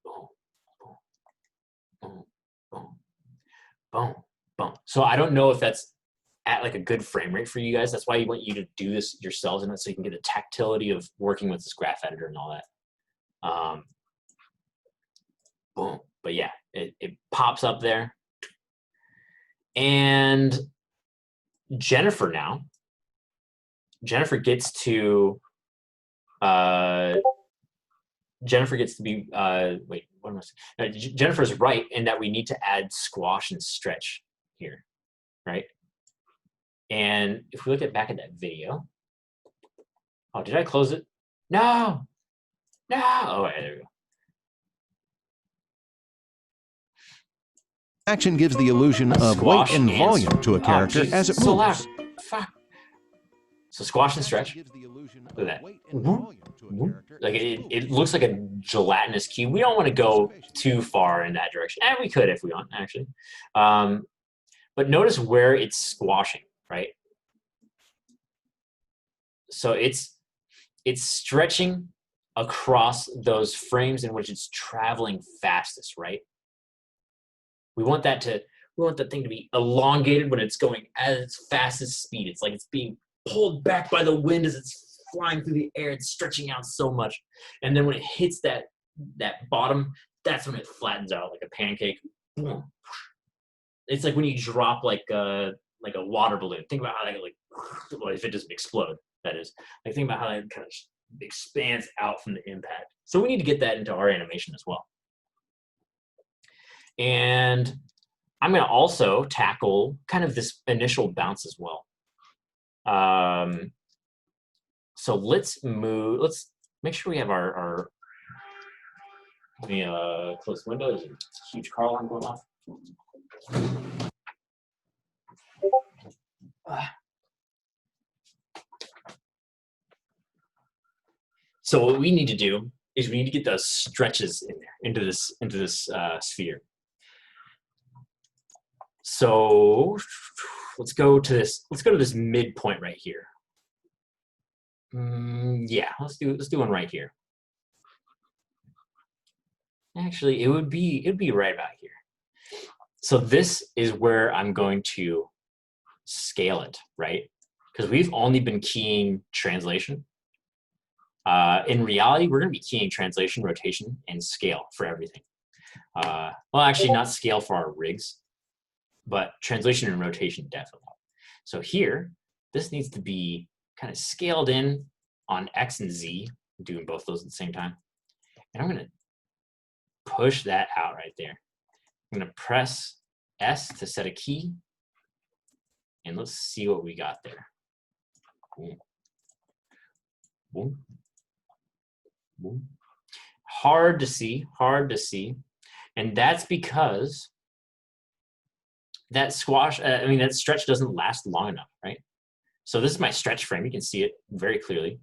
Boom, boom, boom, boom, boom. So I don't know if that's at like a good frame rate for you guys. That's why I want you to do this yourselves, and so you can get the tactility of working with this graph editor and all that. Boom. But yeah, it pops up there. And Jennifer gets to be wait, what am I saying? No, Jennifer's right in that we need to add squash and stretch here, right? And if we look back at that video, oh, did I close it? No. Oh, right, there we go. Action gives the illusion of weight and volume to a character as it moves. So loud. Fuck. So squash and stretch. Look at that. Like it looks like a gelatinous cube. We don't want to go too far in that direction. And we could if we want, actually. But notice where it's squashing, right? So it's stretching across those frames in which it's traveling fastest, right? We want that thing to be elongated when it's going at its fastest speed. It's like it's being pulled back by the wind as it's flying through the air. It's stretching out so much. And then when it hits that bottom, that's when it flattens out like a pancake. Boom. It's like when you drop like a water balloon. Think about how that well, if it doesn't explode, that is. Like think about how that kind of expands out from the impact. So we need to get that into our animation as well. And I'm going to also tackle kind of this initial bounce as well. So let's make sure we have our let me close the window. There's a huge car alarm going off. So what we need to do is we need to get those stretches in there, into this sphere. So let's go to this midpoint right here. Yeah, let's do one right here. Actually, it'd be right about here. So this is where I'm going to scale it, right? Because we've only been keying translation. In reality, we're going to be keying translation, rotation, and scale for everything. Well, actually, not scale for our rigs, but translation and rotation definitely. So here, this needs to be kind of scaled in on X and Z, doing both those at the same time. And I'm going to push that out right there. I'm going to press S to set a key. And let's see what we got there. Boom. Boom. Boom. Hard to see, hard to see. And that's because that squash, that stretch doesn't last long enough, right? So this is my stretch frame. You can see it very clearly.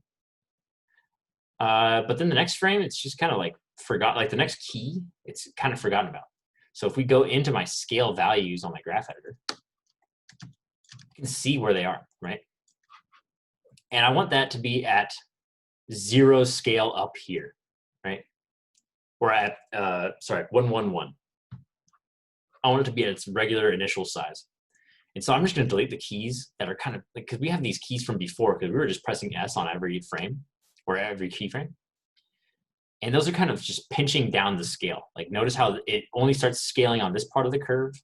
But then the next frame, it's just kind of like forgot, like the next key, it's kind of forgotten about. So if we go into my scale values on my graph editor, you can see where they are, right? And I want that to be at 0 scale up here, right? Or at, 111. I want it to be at its regular initial size. And so I'm just going to delete the keys that are kind of, like, because we have these keys from before, because we were just pressing S on every frame, or every keyframe. And those are kind of just pinching down the scale. Like, notice how it only starts scaling on this part of the curve,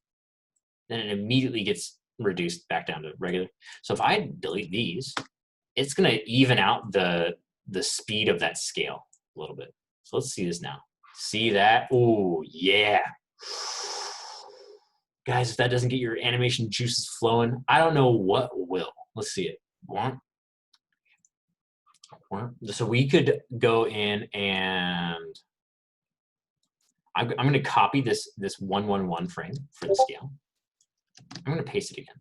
then it immediately gets reduced back down to regular. So if I delete these, it's going to even out the speed of that scale a little bit. So let's see this now. See that? Oh, yeah. Guys, if that doesn't get your animation juices flowing, I don't know what will. Let's see it. So we could go in and I'm going to copy this 111 frame for the scale. I'm going to paste it again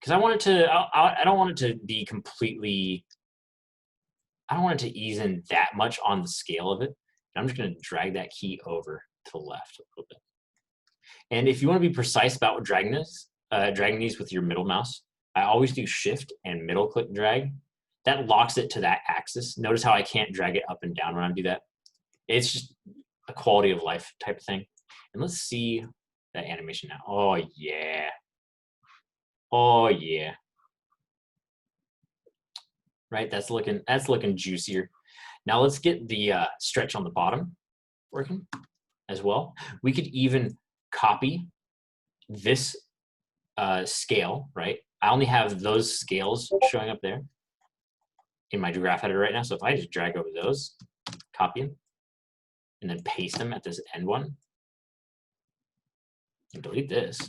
because I want it to. I don't want it to be completely. I don't want it to ease in that much on the scale of it. I'm just going to drag that key over to the left a little bit. And if you want to be precise about dragging these with your middle mouse, I always do Shift and middle click drag. That locks it to that axis. Notice how I can't drag it up and down when I do that. It's just a quality of life type of thing. And let's see that animation now. Oh yeah. Oh yeah. Right, that's looking juicier. Now let's get the stretch on the bottom working as well. We could even copy this scale, right? I only have those scales showing up there in my graph editor right now. So if I just drag over those, copy them, and then paste them at this end one, and delete this, it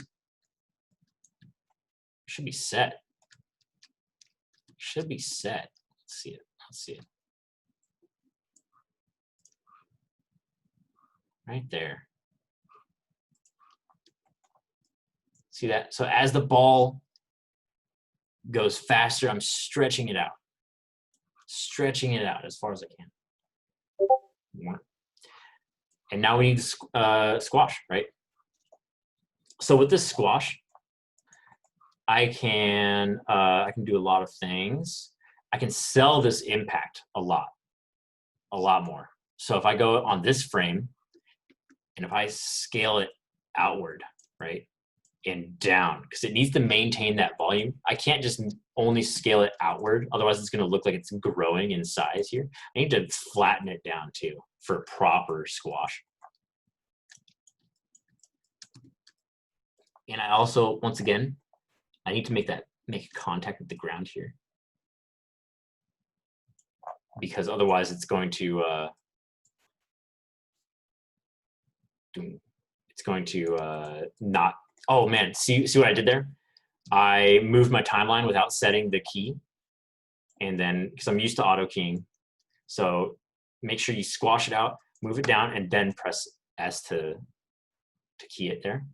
should be set. Should be set. Let's see it. Let's see it. Right there. See that? So as the ball goes faster, I'm stretching it out. Stretching it out as far as I can. And now we need squash, right? So with this squash, I can do a lot of things. I can sell this impact a lot more. So if I go on this frame, and if I scale it outward, right, and down, because it needs to maintain that volume. I can't just only scale it outward, otherwise it's going to look like it's growing in size here. I need to flatten it down too for proper squash. And I also, once again, I need to make contact with the ground here, because otherwise it's going to not. Oh man, see what I did there? I moved my timeline without setting the key, and then because I'm used to auto keying, so make sure you squash it out, move it down, and then press S to key it there.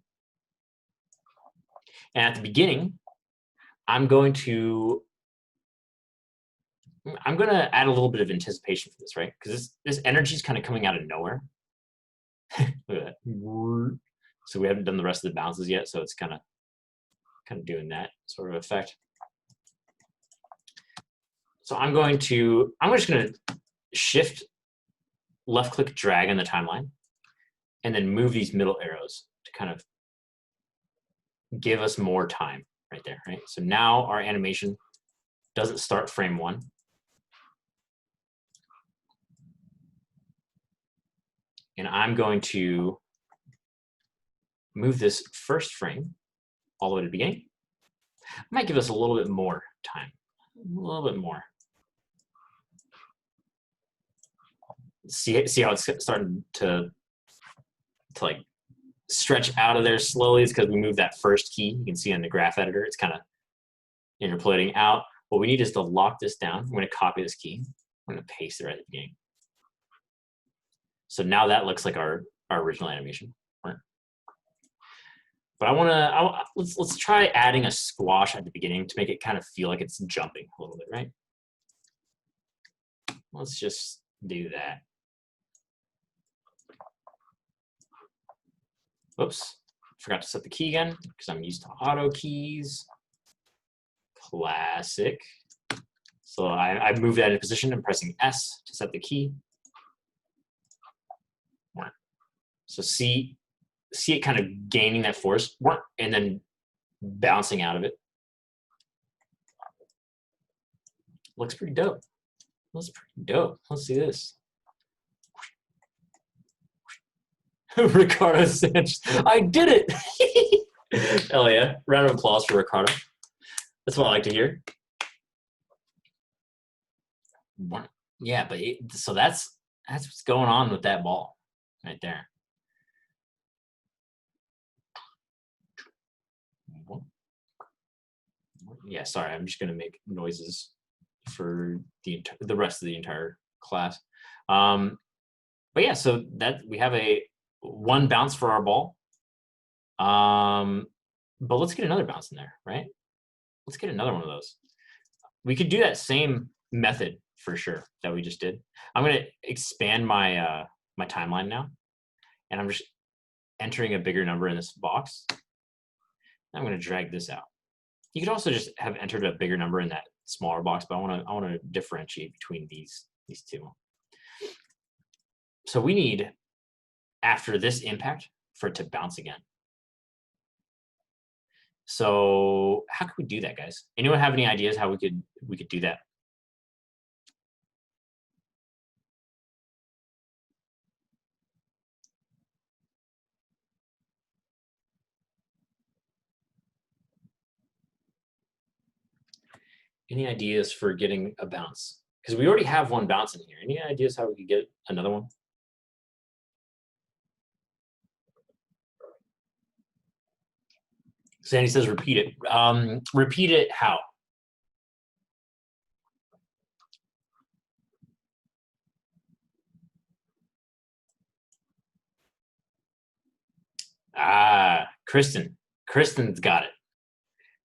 And at the beginning, I'm going to add a little bit of anticipation for this, right? Because this energy is kind of coming out of nowhere. Look at that. So we haven't done the rest of the bounces yet, so it's kind of doing that sort of effect. So I'm just going to shift left click drag in the timeline and then move these middle arrows to kind of give us more time right there, right? So now our animation doesn't start frame 1. And I'm going to move this first frame all the way to the beginning. Might give us a little bit more time. A little bit more. See how it's starting to like stretch out of there slowly? It's because we moved that first key. You can see in the graph editor, it's kind of interpolating out. What we need is to lock this down. I'm going to copy this key. I'm going to paste it right at the beginning. So now that looks like our original animation. Right? But let's try adding a squash at the beginning to make it kind of feel like it's jumping a little bit, right? Let's just do that. Oops, forgot to set the key again because I'm used to auto keys. Classic. So I moved that into position. I'm pressing S to set the key. So see it kind of gaining that force and then bouncing out of it. Looks pretty dope. Looks pretty dope. Let's see this. Ricardo Sanchez. I did it! Hell yeah. Round of applause for Ricardo. That's what I like to hear. Yeah, but so that's what's going on with that ball right there. Yeah, sorry, I'm just gonna make noises for the rest of the entire class. But yeah, so that we have one bounce for our ball. But let's get another bounce in there, right? Let's get another one of those. We could do that same method for sure that we just did. I'm gonna expand my my timeline now, and I'm just entering a bigger number in this box. I'm gonna drag this out. You could also just have entered a bigger number in that smaller box, but I want to differentiate between these two. So we need, after this impact, for it to bounce again. So how could we do that, guys? Anyone have any ideas how we could do that? Any ideas for getting a bounce? Because we already have one bounce in here. Any ideas how we could get another one? Sandy says repeat it. Repeat it how? Ah, Kristen's got it.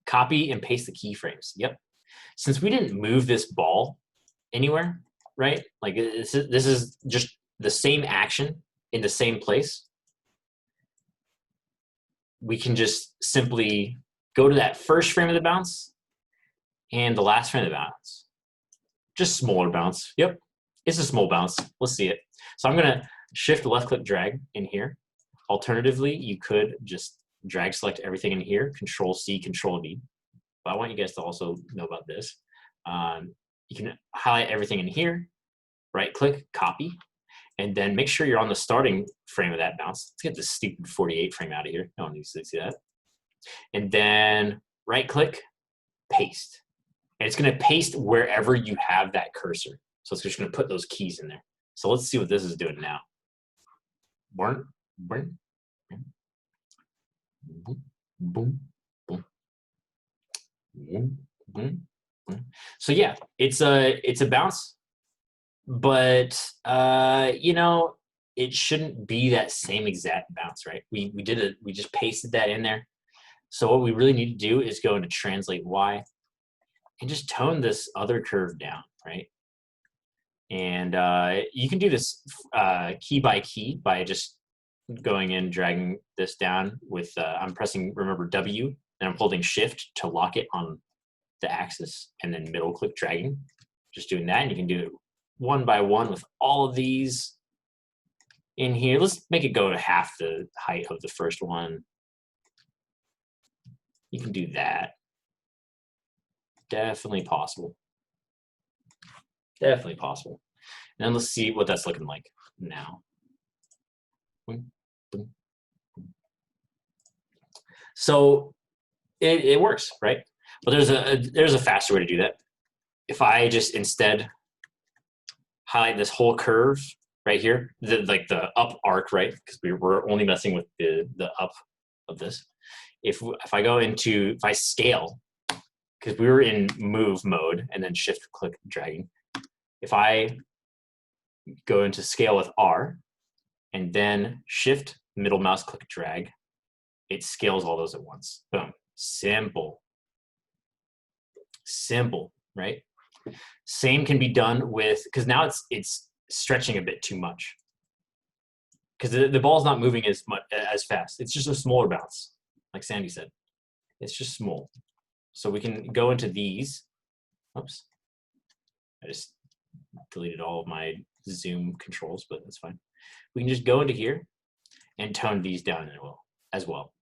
Copy and paste the keyframes. Yep. Since we didn't move this ball anywhere, right? Like this is just the same action in the same place. We can just simply go to that first frame of the bounce and the last frame of the bounce. Just smaller bounce. Yep. It's a small bounce. Let's see it. So I'm going to shift left click drag in here. Alternatively, you could just drag select everything in here, Control C, Control V. But I want you guys to also know about this. You can highlight everything in here, right click, copy, and then make sure you're on the starting frame of that bounce. Let's get this stupid 48 frame out of here. No one needs to see that. And then right click, paste. And it's going to paste wherever you have that cursor. So it's just going to put those keys in there. So let's see what this is doing now. Boom, boom, boom, boom, boom, boom, boom. So yeah, it's a bounce, but you know, it shouldn't be that same exact bounce, right? We just pasted that in there. So what we really need to do is go into translate Y and just tone this other curve down, right? And you can do this key by key by just going in, dragging this down with, I'm pressing, remember, W, and I'm holding Shift to lock it on the axis, and then middle click dragging. Just doing that, and you can do it one by one with all of these in here. Let's make it go to half the height of the first one. You can do that. Definitely possible. Definitely possible. And then let's see what that's looking like now. So it works, right? But there's a faster way to do that. if I just instead highlight this whole curve right here, like the up arc, right? Because we're only messing with the up of this. If I go into, if I scale, because we were in move mode and then shift click dragging. If I go into scale with R and then shift middle mouse click drag, it scales all those at once. Boom. Simple. Simple, right? Same can be done with, because now it's stretching a bit too much. Because the ball's not moving as fast. It's just a smaller bounce, like Sandy said. It's just small. So we can go into these. Oops. I just deleted all of my zoom controls, but that's fine. We can just go into here and tone these down as well.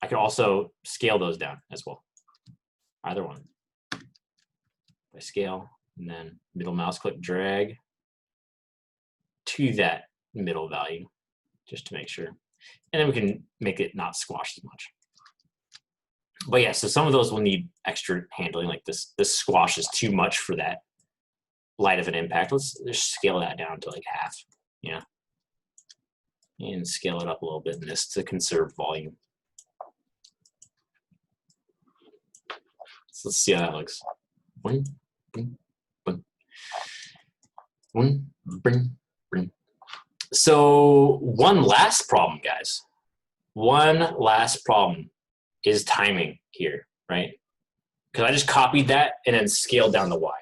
I can also scale those down as well. Either one. I scale and then middle mouse click drag to that middle value just to make sure. And then we can make it not squash as much. But yeah, so some of those will need extra handling, like this squash is too much for that light of an impact. Let's just scale that down to like half, yeah. And scale it up a little bit in this to conserve volume. So let's see how that looks. One, bring, bring. One, bring, bring. So one last problem, guys. One last problem is timing here, right? Because I just copied that and then scaled down the Y.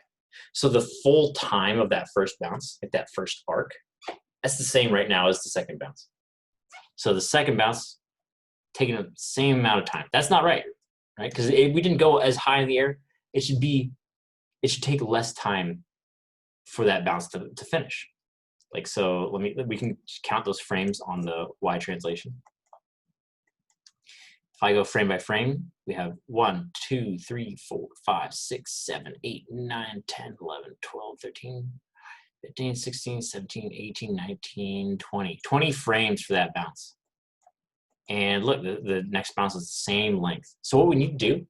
So the full time of that first bounce, like that first arc, that's the same right now as the second bounce. So the second bounce, taking the same amount of time. That's not right, right? Because we didn't go as high in the air. It should take less time for that bounce to finish. Like, so we can count those frames on the Y translation. If I go frame by frame, we have 1, 2, 3, 4, 5, 6, 7, 8, 9, 10, 11, 12, 13, 15, 16, 17, 18, 19, 20. 20 frames for that bounce. And look, the next bounce is the same length. So what we need to do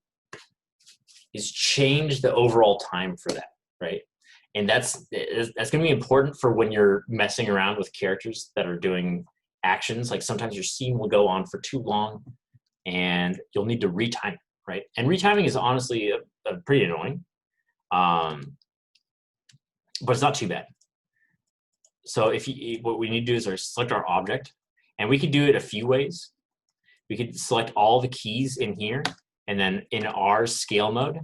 is change the overall time for that, right? And that's going to be important for when you're messing around with characters that are doing actions. Like sometimes your scene will go on for too long and you'll need to retime it, right? And retiming is honestly a pretty annoying, but it's not too bad. So what we need to do is select our object, and we could do it a few ways. We could select all the keys in here, and then in our scale mode,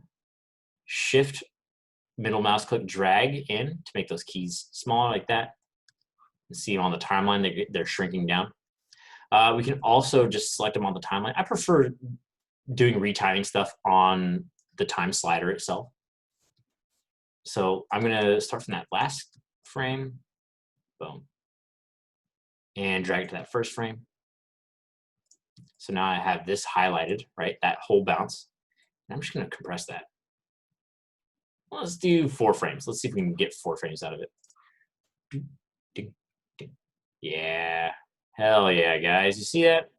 shift middle mouse click drag in to make those keys smaller like that. You see them on the timeline, they're shrinking down. We can also just select them on the timeline. I prefer doing retiming stuff on the time slider itself. So I'm gonna start from that last frame, boom, and drag it to that first frame. So now I have this highlighted, right? That whole bounce. And I'm just gonna compress that. Well, let's do 4 frames. Let's see if we can get 4 frames out of it. Yeah, hell yeah, guys. You see that?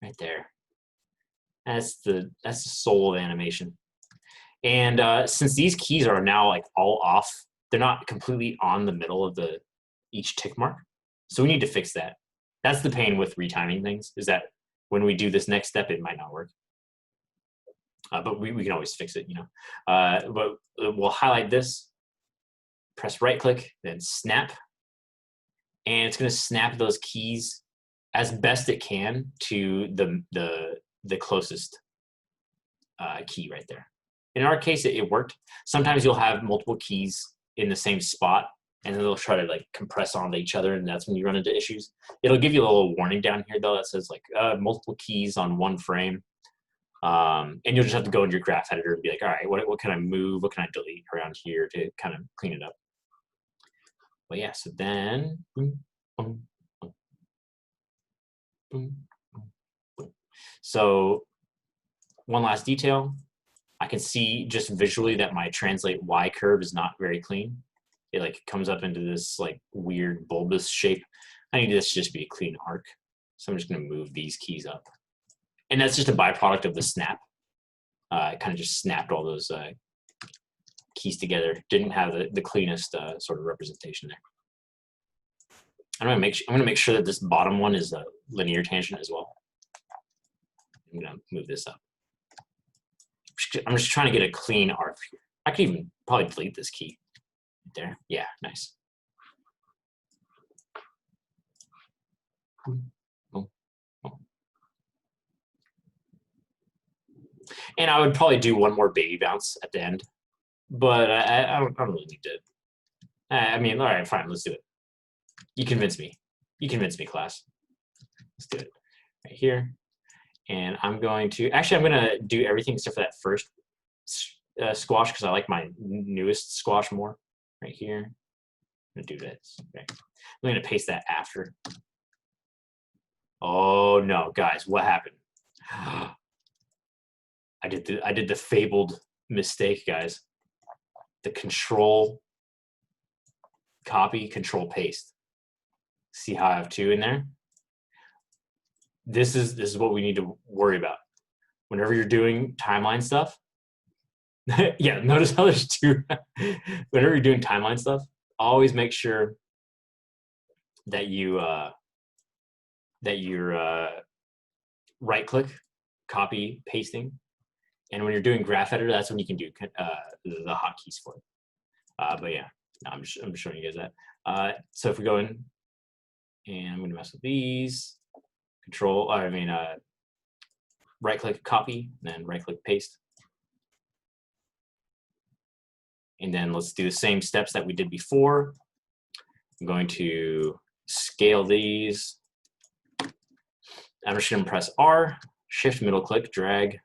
Right there. That's the soul of animation. And since these keys are now like all off, they're not completely on the middle of each tick mark. So we need to fix that. That's the pain with retiming things, is that when we do this next step, it might not work. But we can always fix it, you know. But we'll highlight this, press right click, then snap. And it's gonna snap those keys as best it can to the closest key right there. In our case, it worked. Sometimes you'll have multiple keys in the same spot, and then they'll try to like compress onto each other, and that's when you run into issues. It'll give you a little warning down here though that says like multiple keys on one frame. And you'll just have to go into your graph editor and be like, all right, what can I move? What can I delete around here to kind of clean it up? But yeah, so then, boom, boom, boom, boom, boom. So one last detail, I can see just visually that my translate Y curve is not very clean. It like comes up into this like weird bulbous shape. I need this to just be a clean arc. So I'm just gonna move these keys up And that's just a byproduct of the snap. It kind of just snapped all those keys together. Didn't have the cleanest sort of representation there. I'm gonna make sure that this bottom one is a linear tangent as well. I'm gonna move this up. I'm just trying to get a clean arc here. I could even probably delete this key right there. Yeah, nice. Oh, oh. And I would probably do one more baby bounce at the end, but I don't really need to. I mean, all right, fine, let's do it. You convince me. You convince me, class. Let's do it right here. And I'm going to do everything except for that first squash because I like my newest squash more. Right here. I'm gonna do this. Okay. I'm gonna paste that after. Oh no, guys, what happened? I did the fabled mistake, guys. The control copy, control paste. See how I have two in there? This is what we need to worry about. Whenever you're doing timeline stuff, yeah, notice how there's two. Whenever you're doing timeline stuff, always make sure that you're right click, copy, pasting. And when you're doing graph editor, that's when you can do the hotkeys for it. But yeah, no, I'm just showing you guys that. So if we go in, and I'm going to mess with these, right click, copy, then right click, paste. And then let's do the same steps that we did before. I'm going to scale these. I'm just going to press R, shift middle click, drag,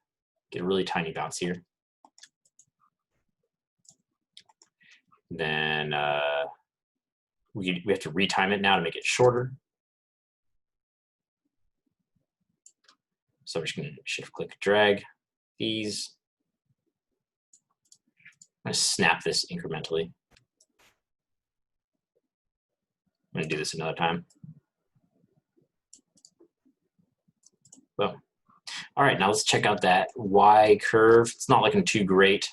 get a really tiny bounce here. Then we have to retime it now to make it shorter. So we're just going to shift click, drag these. I'm going to snap this incrementally. I'm going to do this another time. Boom. All right, now let's check out that Y curve. It's not looking too great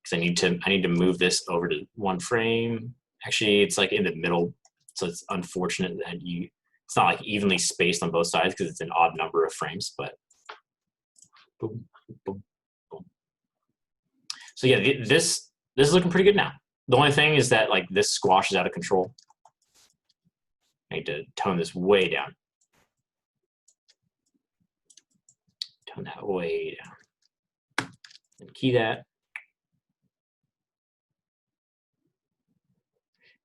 because I need to move this over to one frame. Actually, it's like in the middle, so it's unfortunate that it's not like evenly spaced on both sides because it's an odd number of frames. But boom, boom, boom. So yeah, this is looking pretty good now. The only thing is that like this squash is out of control. I need to tone this way down. Tone that way down. And key that.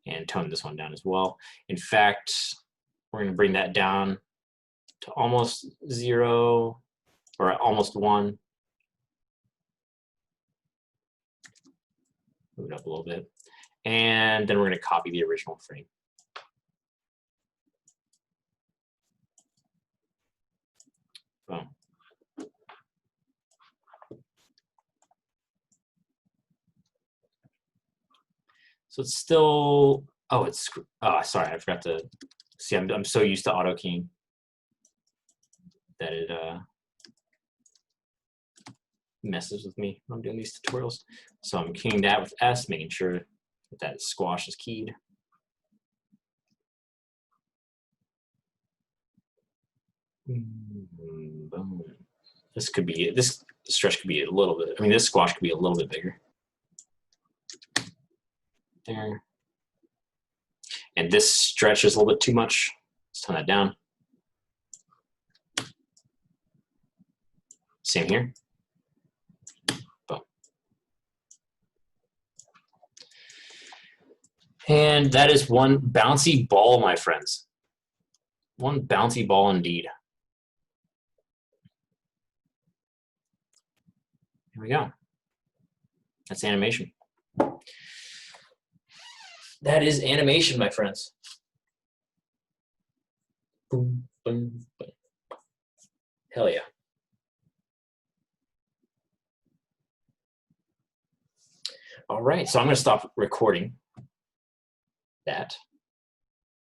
And tone this one down as well. In fact, we're going to bring that down to almost 0 or almost 1. Move it up a little bit. And then we're going to copy the original frame. Boom. So it's still, sorry, I forgot to see, I'm so used to auto keying that it messes with me when I'm doing these tutorials. So I'm keying that with S, making sure that squash is keyed. Boom. This stretch could be a little bit, this squash could be a little bit bigger. There. And this stretch is a little bit too much. Let's tone that down. Same here. Boom. And that is one bouncy ball, my friends. One bouncy ball indeed. Here we go. That's animation. That is animation, my friends. Boom, boom, boom. Hell yeah. All right, so I'm going to stop recording that.